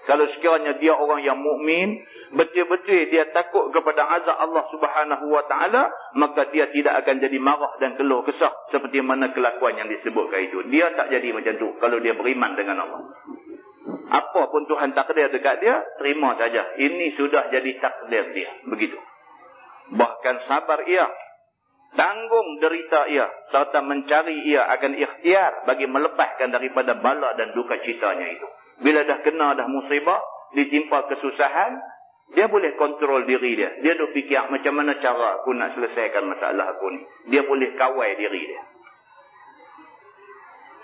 B: Kalau sekiranya dia orang yang mukmin, betul-betul dia takut kepada azab Allah Subhanahu wa taala, maka dia tidak akan jadi marah dan keluh kesah seperti mana kelakuan yang disebutkan itu. Dia tak jadi macam tu kalau dia beriman dengan Allah. Apa pun Tuhan takdir dekat dia, terima saja. Ini sudah jadi takdir dia. Begitu. Bahkan sabar ia, tanggung derita ia, serta mencari ia akan ikhtiar bagi melepaskan daripada bala dan duka citanya itu. Bila dah kena dah musibah, ditimpa kesusahan, dia boleh kontrol diri dia. Dia dah fikir macam mana cara aku nak selesaikan masalah aku ni. Dia boleh kawal diri dia.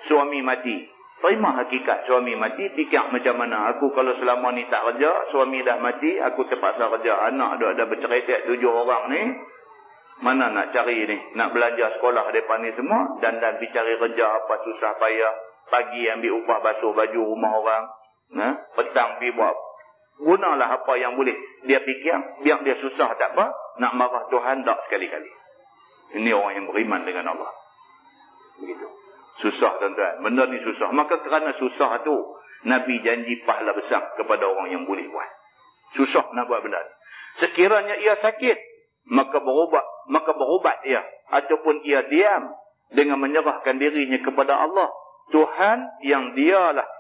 B: Suami mati, terima hakikat suami mati, fikir macam mana aku kalau selama ni tak kerja, suami dah mati, aku terpaksa kerja, anak ada bercerai 7 orang ni, mana nak cari ni, nak belajar sekolah depan ni semua, dan pergi cari kerja apa susah payah, pagi ambil upah basuh baju rumah orang, petang pergi buat, gunalah apa yang boleh. Dia fikir, biar dia susah tak apa, nak marah Tuhan tak sekali-kali. Ini orang yang beriman dengan Allah. Begitu. Susah tuan-tuan, benda ni susah. Maka kerana susah tu, Nabi janji pahala besar kepada orang yang boleh buat. Susah nak buat benda ni. Sekiranya ia sakit, maka berubat ia, ataupun ia diam dengan menyerahkan dirinya kepada Allah, Tuhan yang dialah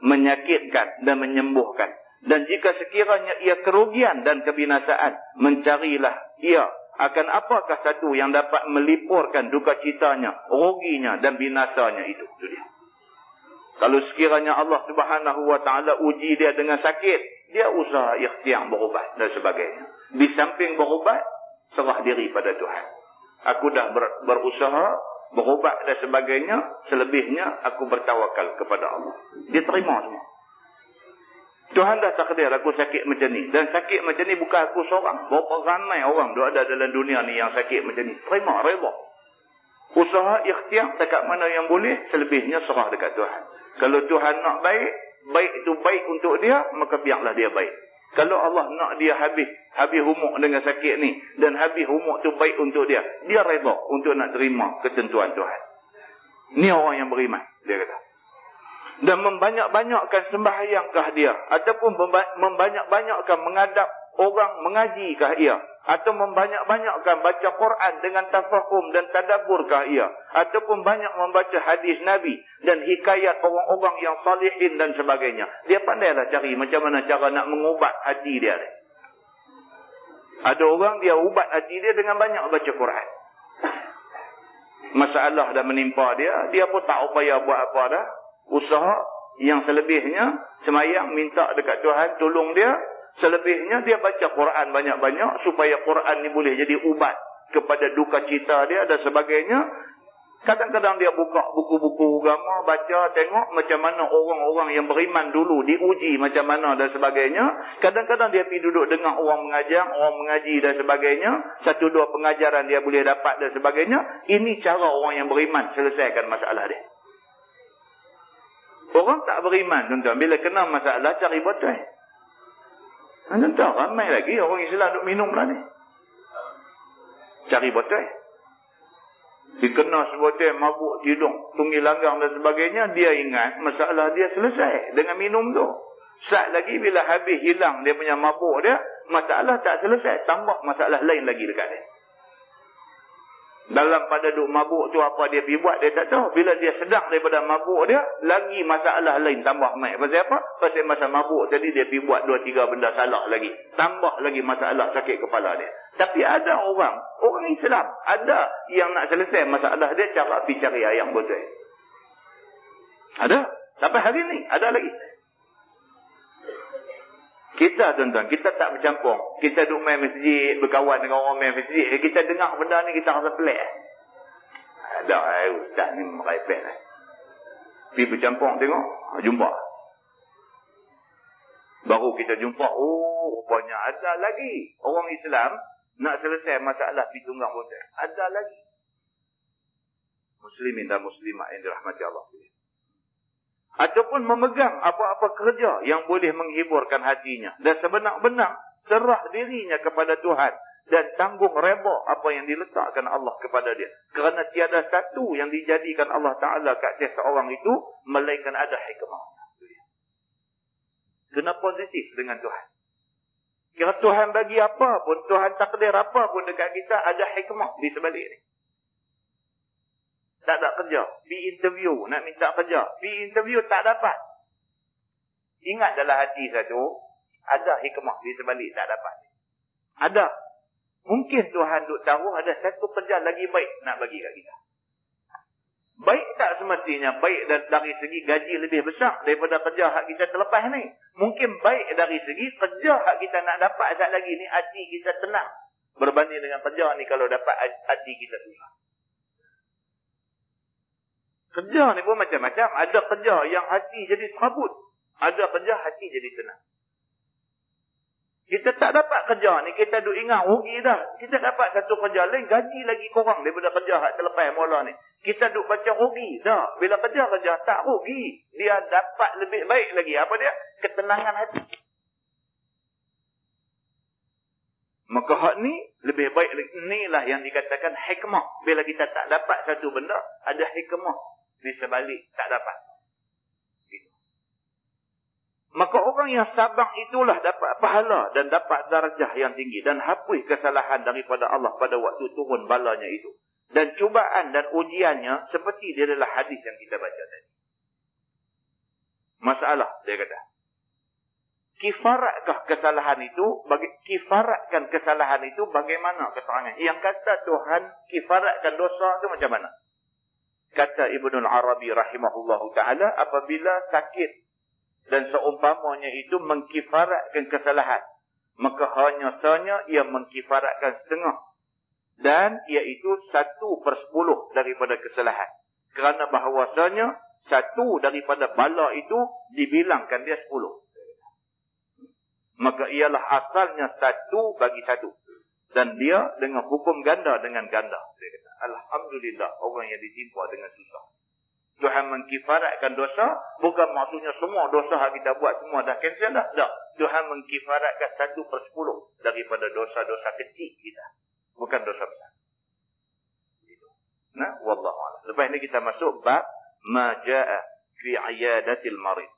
B: menyakitkan dan menyembuhkan. Dan jika sekiranya ia kerugian dan kebinasaan, mencarilah ia akan apakah satu yang dapat melipurkan duka citanya, ruginya dan binasanya itu. Itu dia. Kalau sekiranya Allah Subhanahu wa taala uji dia dengan sakit, dia usaha ikhtiar berubat dan sebagainya. Di samping berubat, serah diri pada Tuhan. Aku dah berusaha berubat dan sebagainya, selebihnya aku bertawakal kepada Allah. Dia terima semua. Tuhan dah takdir aku sakit macam ni. Dan sakit macam ni bukan aku seorang. Berapa ramai orang ada dalam dunia ni yang sakit macam ni. Terima, reda. Usaha ikhtiar dekat mana yang boleh, selebihnya serah dekat Tuhan. Kalau Tuhan nak baik, baik itu baik untuk dia, maka biarlah dia baik. Kalau Allah nak dia habis humuk dengan sakit ni, dan habis humuk tu baik untuk dia, dia reda untuk nak terima ketentuan Tuhan. Ni orang yang beriman, dia kata. Dan membanyak-banyakkan sembahyangkah dia, ataupun membanyak-banyakkan menghadap orang mengajikah ia, atau membanyak-banyakkan baca Quran dengan tafahum dan tadaburkah ia, ataupun banyak membaca hadis Nabi dan hikayat orang-orang yang salihin dan sebagainya. Dia pandailah cari macam mana cara nak mengubat hati dia. Ada orang dia ubat hati dia dengan banyak baca Quran. Masalah dah menimpa dia, dia pun tak upaya buat apa dah. Usaha yang selebihnya semayang minta dekat Tuhan tolong dia, selebihnya dia baca Quran banyak-banyak supaya Quran ni boleh jadi ubat kepada duka cita dia dan sebagainya. Kadang-kadang dia buka buku-buku agama, baca, tengok macam mana orang-orang yang beriman dulu diuji macam mana dan sebagainya. Kadang-kadang dia pergi duduk dengar orang mengajar, orang mengaji dan sebagainya. Satu dua pengajaran dia boleh dapat dan sebagainya. Ini cara orang yang beriman selesaikan masalah dia. Orang tak beriman, tuan-tuan, bila kena masalah cari botol. Tuan-tuan, ramai lagi orang Islam duk minum lah ni. Cari botol. Dikena sebotol mabuk, tidur, tunggil langgang dan sebagainya, dia ingat masalah dia selesai dengan minum tu. Saat lagi bila habis hilang dia punya mabuk dia, masalah tak selesai, tambah masalah lain lagi dekat dia. Dalam pada duk mabuk tu apa dia pergi buat dia tak tahu. Bila dia sedang daripada mabuk dia, lagi masalah lain tambah mai. Pasal apa? Pasal masa mabuk tadi dia pergi buat 2-3 benda salah lagi. Tambah lagi masalah sakit kepala dia. Tapi ada orang Islam, ada yang nak selesai masalah dia cara pergi cari ayam botol. Ada. Sampai hari ni ada lagi. Kita tuan-tuan, kita tak bercampur. Kita duduk main masjid, berkawan dengan orang main masjid. Kita dengar benda ni, kita rasa pelik. Ada, ustaz ni merepek. Pergi bercampur, tengok, jumpa. Baru kita jumpa, rupanya ada lagi. Orang Islam nak selesai masalah pergi tunggang botol. Ada lagi. Muslimin dan muslimat yang dirahmati Allah sekalian. Ataupun memegang apa-apa kerja yang boleh menghiburkan hatinya. Dan sebenar-benar serah dirinya kepada Tuhan. Dan tanggung reba apa yang diletakkan Allah kepada dia. Kerana tiada satu yang dijadikan Allah Ta'ala kat atas seorang itu, melainkan ada hikmahnya. Kena positif dengan Tuhan. Kira Tuhan bagi apa pun, Tuhan takdir apa pun dekat kita, ada hikmah di sebalik ni. Tak ada kerja. Pergi interview. Nak minta kerja. Pergi interview tak dapat. Ingat dalam hati satu. Ada hikmah di sebalik tak dapat. Ada. Mungkin Tuhan duk tahu ada satu kerja lagi baik nak bagi kat kita. Baik tak semestinya. Baik dari segi gaji lebih besar daripada kerja hak kita terlepas ni. Mungkin baik dari segi kerja hak kita nak dapat saat lagi ni hati kita tenang. Berbanding dengan kerja ni kalau dapat hati kita susah. Kerja ni pun macam-macam. Ada kerja yang hati jadi serabut. Ada kerja hati jadi tenang. Kita tak dapat kerja ni, kita duk ingat rugi dah. Kita dapat satu kerja lain, gaji lagi kurang daripada kerja hak terlepas mula ni. Kita duk baca rugi dah. Bila kerja tak rugi. Dia dapat lebih baik lagi. Apa dia? Ketenangan hati. Maka hak ni lebih baik lagi. Inilah yang dikatakan hikmah. Bila kita tak dapat satu benda, ada hikmah. Di sebalik tak dapat. Gitu. Maka orang yang sabar itulah dapat pahala dan dapat darjah yang tinggi dan hapus kesalahan daripada Allah pada waktu turun balanya itu. Dan cubaan dan ujiannya seperti dia adalah hadis yang kita baca tadi. Masalah dia kata. Kifaratkah kesalahan itu? Kifaratkan kesalahan itu bagaimana keterangan? Yang kata Tuhan kifaratkan dosa itu macam mana? Kata Ibnul Arabi rahimahullahu ta'ala, apabila sakit dan seumpamanya itu mengkifaratkan kesalahan, maka hanya sahaja ia mengkifaratkan setengah. Dan iaitu 1/10 daripada kesalahan. Kerana bahawasanya 1 daripada bala itu dibilangkan dia 10. Maka ialah asalnya 1 bagi 1. Dan dia dengan hukum ganda dengan ganda. Dia kata, alhamdulillah orang yang ditimpa dengan susah. Tuhan mengkifaratkan dosa, bukan maksudnya semua dosa yang kita buat semua dah cancel dah. Tak. Tuhan mengkifaratkan 1/10 daripada dosa-dosa kecil kita. Bukan dosa besar. Itu. Nah, wallahu a'lam. Lepas ni kita masuk bab ma jaa fi iyadatil marid.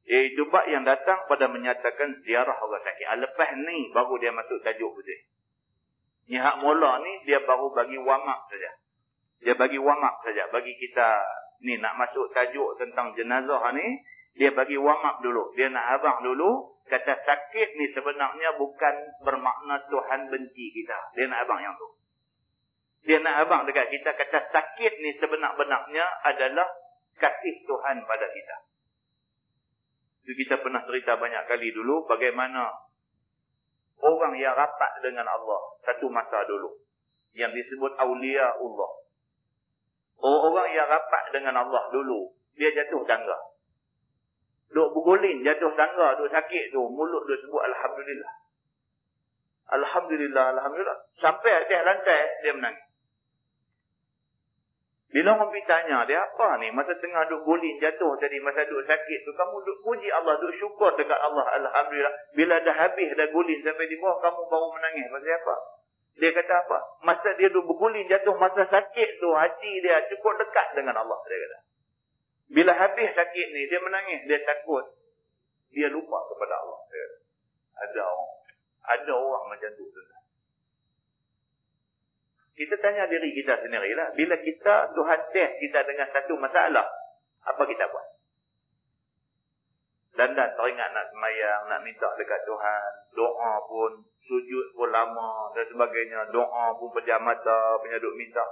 B: Iaitu bab yang datang pada menyatakan ziarah orang sakit. Lepas ni baru dia masuk tajuk putih. Ni hak mula ni dia baru bagi warm-up saja. Dia bagi warm-up saja. Bagi kita ni nak masuk tajuk tentang jenazah ni, dia bagi warm-up dulu. Dia nak abang dulu, kata sakit ni sebenarnya bukan bermakna Tuhan benci kita. Dia nak abang yang tu. Dia nak abang dekat kita, kata sakit ni sebenar-benarnya adalah kasih Tuhan pada kita. Itu kita pernah cerita banyak kali dulu bagaimana orang yang rapat dengan Allah satu masa dulu, yang disebut awliya Allah. Orang yang rapat dengan Allah dulu, dia jatuh tangga. Duk bergolin, jatuh tangga, duk sakit tu, mulut duk sebut Alhamdulillah. Alhamdulillah, Alhamdulillah. Sampai atas lantai, dia menangis. Bila orang pergi tanya, dia apa ni? Masa tengah duk golin jatuh tadi, masa duk sakit tu, kamu duk puji Allah, duk syukur dekat Allah, Alhamdulillah. Bila dah habis, dah golin sampai di bawah, kamu baru menangis. Pasal apa? Dia kata apa? Masa dia duk bergolin jatuh, masa sakit tu, hati dia cukup dekat dengan Allah, dia kata. Bila habis sakit ni, dia menangis, dia takut. Dia lupa kepada Allah. Dia kata. Ada orang macam tu. Kita tanya diri kita sendirilah. Bila kita, Tuhan test kita dengan satu masalah, apa kita buat? Dan teringat nak semayang, nak minta dekat Tuhan. Doa pun, sujud pun lama dan sebagainya. Doa pun pejam mata, punya duk minta.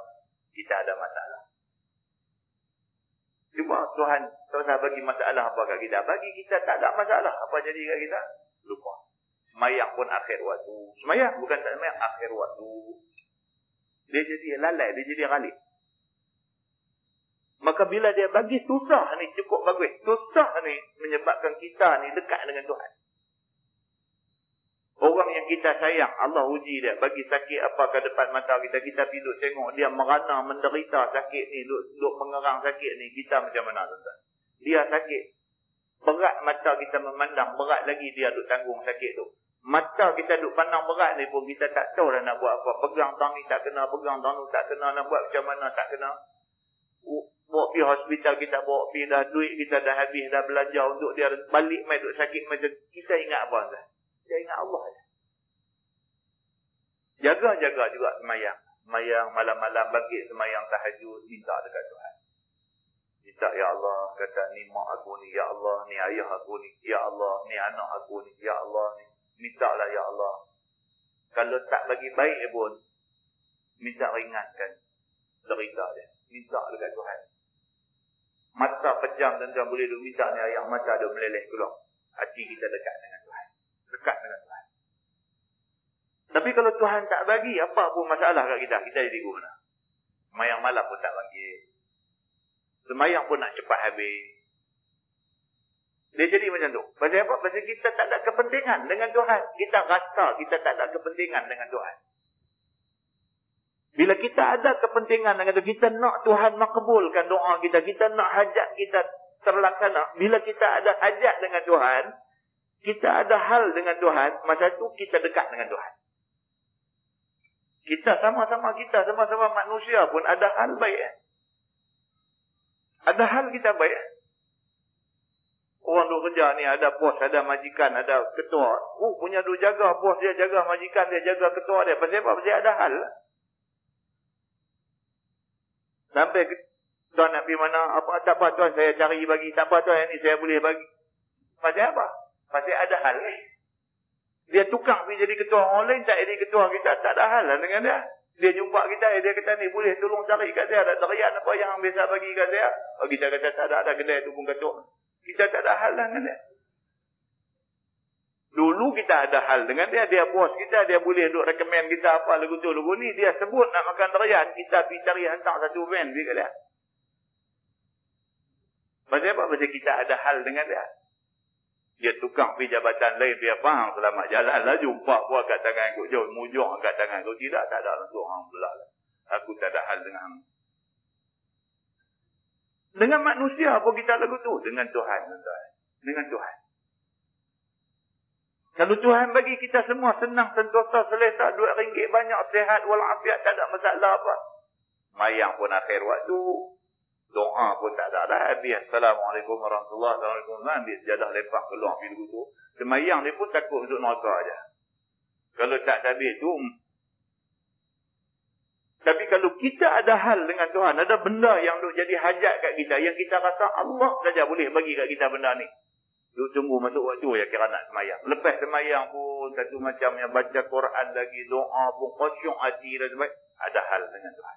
B: Kita ada masalah. Cuma Tuhan tak usah bagi masalah apa kat kita. Bagi kita tak ada masalah. Apa jadi kat kita? Lupa. Semayang pun akhir waktu. Semayang bukan tak semayang, akhir waktu. Dia jadi lalai, dia jadi ralik. Maka bila dia bagi susah ni cukup bagus. Susah ni menyebabkan kita ni dekat dengan Tuhan. Orang yang kita sayang, Allah uji dia. Bagi sakit apa ke depan mata kita. Kita pergi duduk tengok dia merana, menderita sakit ni. Duduk mengerang sakit ni. Kita macam mana tuan-tuan? Dia sakit. Berat mata kita memandang. Berat lagi dia duduk tanggung sakit tu. Mata kita duduk pandang berat ni pun kita tak tahu dah nak buat apa. Pegang tang ni tak kena, pegang tang tu tak kena. Nak buat macam mana tak kena. Bawa pergi hospital kita, bawa pergi dah duit kita dah habis, dah belajar untuk dia balik mai duduk sakit macam. Kita ingat apa tuan? Kita ingat Allah. Jaga-jaga juga semayang. Semayang malam-malam bangkit semayang tahajud, minta dekat Tuhan. Minta, ya Allah, kata ni mak aku ni, ya Allah, ni ayah aku ni, ya Allah, ni anak aku ni, ya Allah ni. Minta lah ya Allah. Kalau tak bagi baik pun, minta ringankan derita dia. Minta dekat Tuhan. Mata pejam dan boleh duk minta ni ayah mata dia meleleh keluar. Hati kita dekat dengan Tuhan. Dekat dengan Tuhan. Tapi kalau Tuhan tak bagi apa pun masalah kat kita, kita jadi guna. Semayang malam pun tak bagi. Semayang pun nak cepat habis. Dia jadi macam tu. Pasal apa? Pasal kita tak ada kepentingan dengan Tuhan. Kita rasa kita tak ada kepentingan dengan Tuhan. Bila kita ada kepentingan dengan Tuhan, kita nak Tuhan makbulkan doa kita. Kita nak hajat kita terlaksana. Bila kita ada hajat dengan Tuhan, kita ada hal dengan Tuhan, masa tu kita dekat dengan Tuhan. Kita sama-sama manusia pun ada hal baik. Ada hal kita baik. Orang duk kerja ni, ada bos, ada majikan, ada ketua. Punya duk jaga bos dia, jaga majikan dia, jaga ketua dia. Pasal apa? Pasal ada hal. Sampai tuan nak pergi mana? Apa, tak apa tuan, saya cari bagi. Tak apa tuan, yang ni saya boleh bagi. Pasal apa? Pasal ada hal. Dia tukar pergi jadi ketua orang lain, tak jadi ketua kita. Tak ada hal lah dengan dia. Dia jumpa kita, dia kata ni boleh tolong cari kat saya. Ada terian apa yang biasa bagi kat saya. Kita kata tak ada kedai tu pun ketua. Kita tak ada hal dengan dia. Dulu kita ada hal dengan dia. Dia bos kita. Dia boleh duk recommend kita apa lagu tu, lagu ni. Dia sebut nak makan terian. Kita pergi cari hantar satu van. Dia kata. Pasal apa? Pasal kita ada hal dengan dia. Dia tukar pergi jabatan lain. Dia faham selamat jalan lah. Jumpa buat kat tangan aku. Jauh mujur kat tangan aku. Tidak, tak ada langsung. Alhamdulillah lah. Aku tak ada hal dengan manusia apa kita lagu tu? Dengan Tuhan. Dengan Tuhan. Kalau Tuhan bagi kita semua senang, sentosa, selesa, RM2 banyak, sehat, walafiat, tak ada masalah apa. Mayang pun akhir waktu. Doa pun tak ada dah. Habis. Assalamualaikum warahmatullahi wabarakatuh. Habis jadah lepak keluar pergi tu. Semayang dia pun takut untuk neraka aja. Kalau tak habis tu. Tapi kalau kita ada hal dengan Tuhan, ada benda yang duk jadi hajat kat kita, yang kita rasa Allah saja boleh bagi kat kita benda ni. Duk tunggu masuk waktu ya kira nak semayang. Lepas semayang pun satu macam yang baca Quran lagi, doa pun khusyuk hati dan sebagainya. Ada hal dengan Tuhan.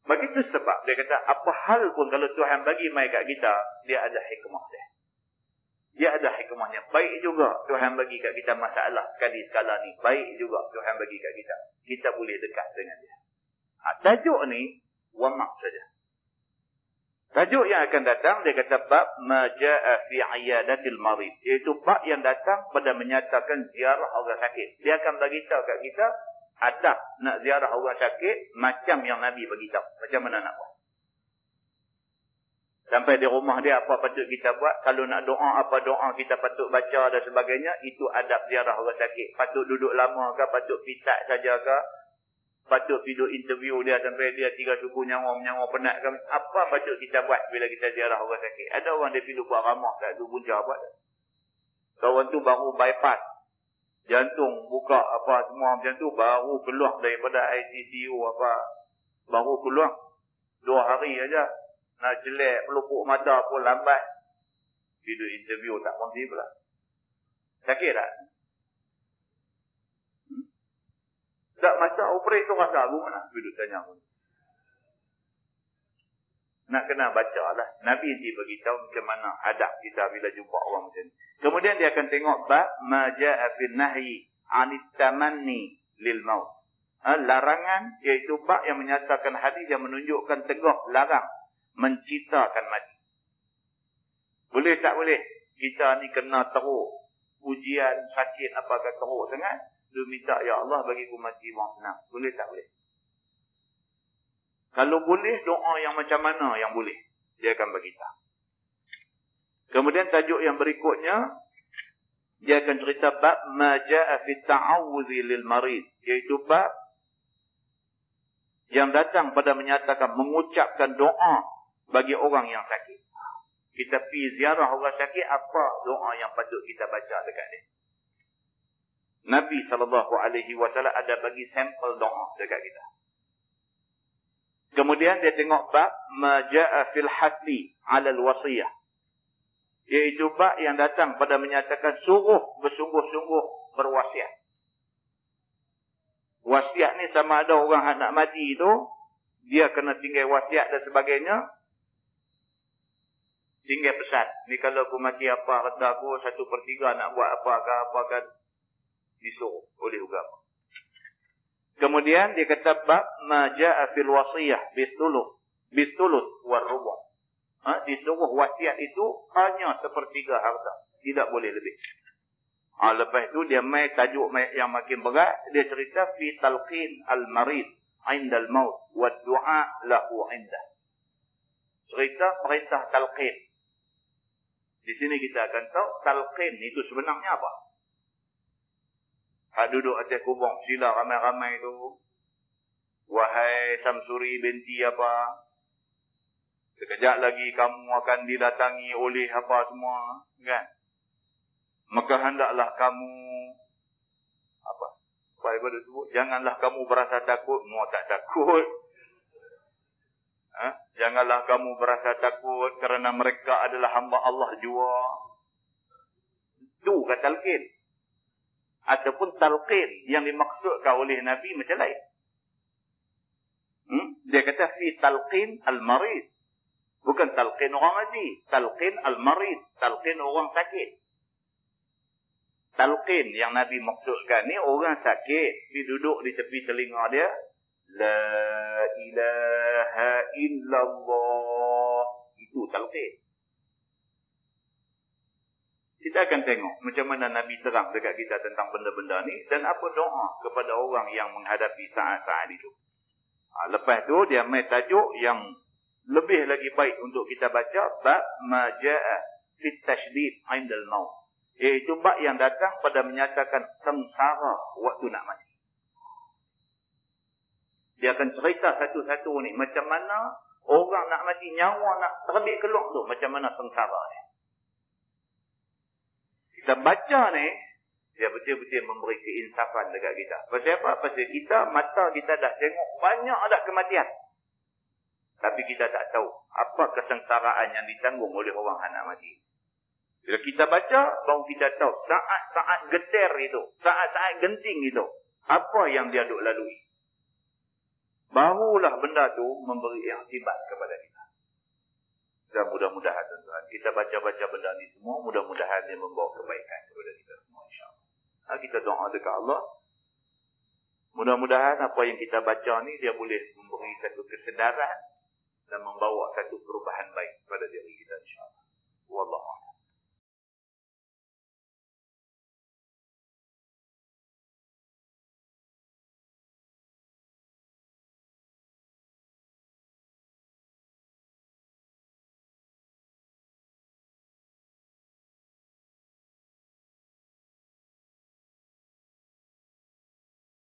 B: Begitu sebab dia kata apa hal pun kalau Tuhan bagi mai kat kita, dia ada hikmah dia. Dia ada hikmahnya. Baik juga Tuhan bagi kat kita masalah sekali-sekala ni. Baik juga Tuhan bagi kat kita. Kita boleh dekat dengan dia. Tajuk ni, wamak saja. Tajuk yang akan datang, dia kata bab ma jaa fi iyadatil marid, iaitu bab yang datang pada menyatakan ziarah orang sakit. Dia akan beritahu kat kita adab nak ziarah orang sakit macam yang Nabi beritahu. Macam mana nak buat. Sampai di rumah dia apa patut kita buat. Kalau nak doa, apa doa kita patut baca dan sebagainya. Itu adab ziarah orang sakit. Patut duduk lama ke, patut pisat saja ke, patut tidur interview dia sampai dia 3 suku nyawa penat ke. Apa patut kita buat bila kita ziarah orang sakit. Ada orang dia pergi buat ramah kat tu punca buat. Kawan tu baru bypass jantung, buka apa semua macam tu, baru keluar daripada ICU apa. Baru keluar 2 hari aja. Nak jelek, pelupuk mata pun lambat. Tidur interview tak berhenti pula. Sakit tak? Tak masa operate tu rasa aku mana? Duduk tanya aku. Nak kena baca lah. Nabi nanti beritahu macam mana adab kita bila jumpa orang macam ni. Kemudian dia akan tengok bab ma jaa fil nahyi 'anit tamanni lil maut. Larangan, iaitu bab yang menyatakan hadis yang menunjukkan tegas larang menciptakan mati. Boleh tak boleh? Kita ni kena teruk. Ujian, sakit apakah teruk sangat. Dia minta, ya Allah bagi aku mati buang senang. Boleh tak boleh? Kalau boleh, doa yang macam mana yang boleh? Dia akan beritahu. Kemudian tajuk yang berikutnya, dia akan cerita bab ma jaa fi ta'awudzi lil marid. Iaitu bab yang datang pada menyatakan mengucapkan doa bagi orang yang sakit. Kita pergi ziarah orang sakit, apa doa yang patut kita baca dekat dia. Nabi SAW ada bagi sampel doa dekat kita. Kemudian dia tengok bab ma jaa fil hasli 'ala al wasiyah. Iaitu bab yang datang pada menyatakan suruh bersungguh-sungguh berwasiat. Wasiat ni sama ada orang nak mati tu, dia kena tinggal wasiat dan sebagainya. Tinggal pesan. Ni kalau aku mati apa, kata aku 1/3 nak buat apakah disuruh oleh agama. Kemudian dia kata bab ma jaa fil wasiyah bisuluth war rubu'. Disuruh wasiat itu hanya 1/3 harta. Tidak boleh lebih. Lepas tu dia mai tajuk yang makin berat. Dia cerita fi talqin al-marid 'inda al-maut wa du'a lahu 'inda. Cerita perintah talqin. Di sini kita akan tahu talqin itu sebenarnya apa. Hak duduk atas kubur sila ramai-ramai tu. Wahai Samsuri binti apa. Sekejap lagi kamu akan didatangi oleh apa semua. Kan? Maka hendaklah kamu apa ibadah sebut, janganlah kamu berasa takut. Mu tak takut. Janganlah kamu berasa takut kerana mereka adalah hamba Allah jua. Itu kata talqin. Ataupun talqin yang dimaksudkan oleh Nabi macam lain. Dia kata fi talqin al-marid. Bukan talqin orang mati. Talqin al-marid. Talqin orang sakit. Talqin yang Nabi maksudkan ni orang sakit. Dia duduk di tepi telinga dia. La ilaha illallah. Itu talqin. Kita akan tengok macam mana Nabi terang dekat kita tentang benda-benda ni. Dan apa doa kepada orang yang menghadapi saat-saat itu. Lepas tu dia mai tajuk yang lebih lagi baik untuk kita baca. Bab ma jaa fit tashdid 'inda al-maut. Iaitu bab yang datang pada menyatakan sengsara waktu nak mati. Dia akan cerita satu-satu ni. Macam mana orang nak mati, nyawa nak terbit keluar tu. Macam mana sengsara dia. Kita baca ni, dia betul-betul memberi keinsafan dekat kita. Pasal apa? Pasal kita, mata kita dah tengok banyak ada kematian. Tapi kita tak tahu apa kesengsaraan yang ditanggung oleh orang yang nak mati. Bila kita baca, baru kita tahu saat-saat getir itu, saat-saat genting itu, apa yang dia duk lalui. Barulah benda tu memberi iktibar kepada kita. Dan mudah-mudahan tuan-tuan, kita baca-baca benda ni semua, mudah-mudahan dia membawa kebaikan kepada kita semua, insyaAllah. Kita doa dekat Allah. Mudah-mudahan apa yang kita baca ni, dia boleh memberi satu kesedaran dan membawa satu perubahan baik pada diri kita insya-Allah. Wallahu a'lam.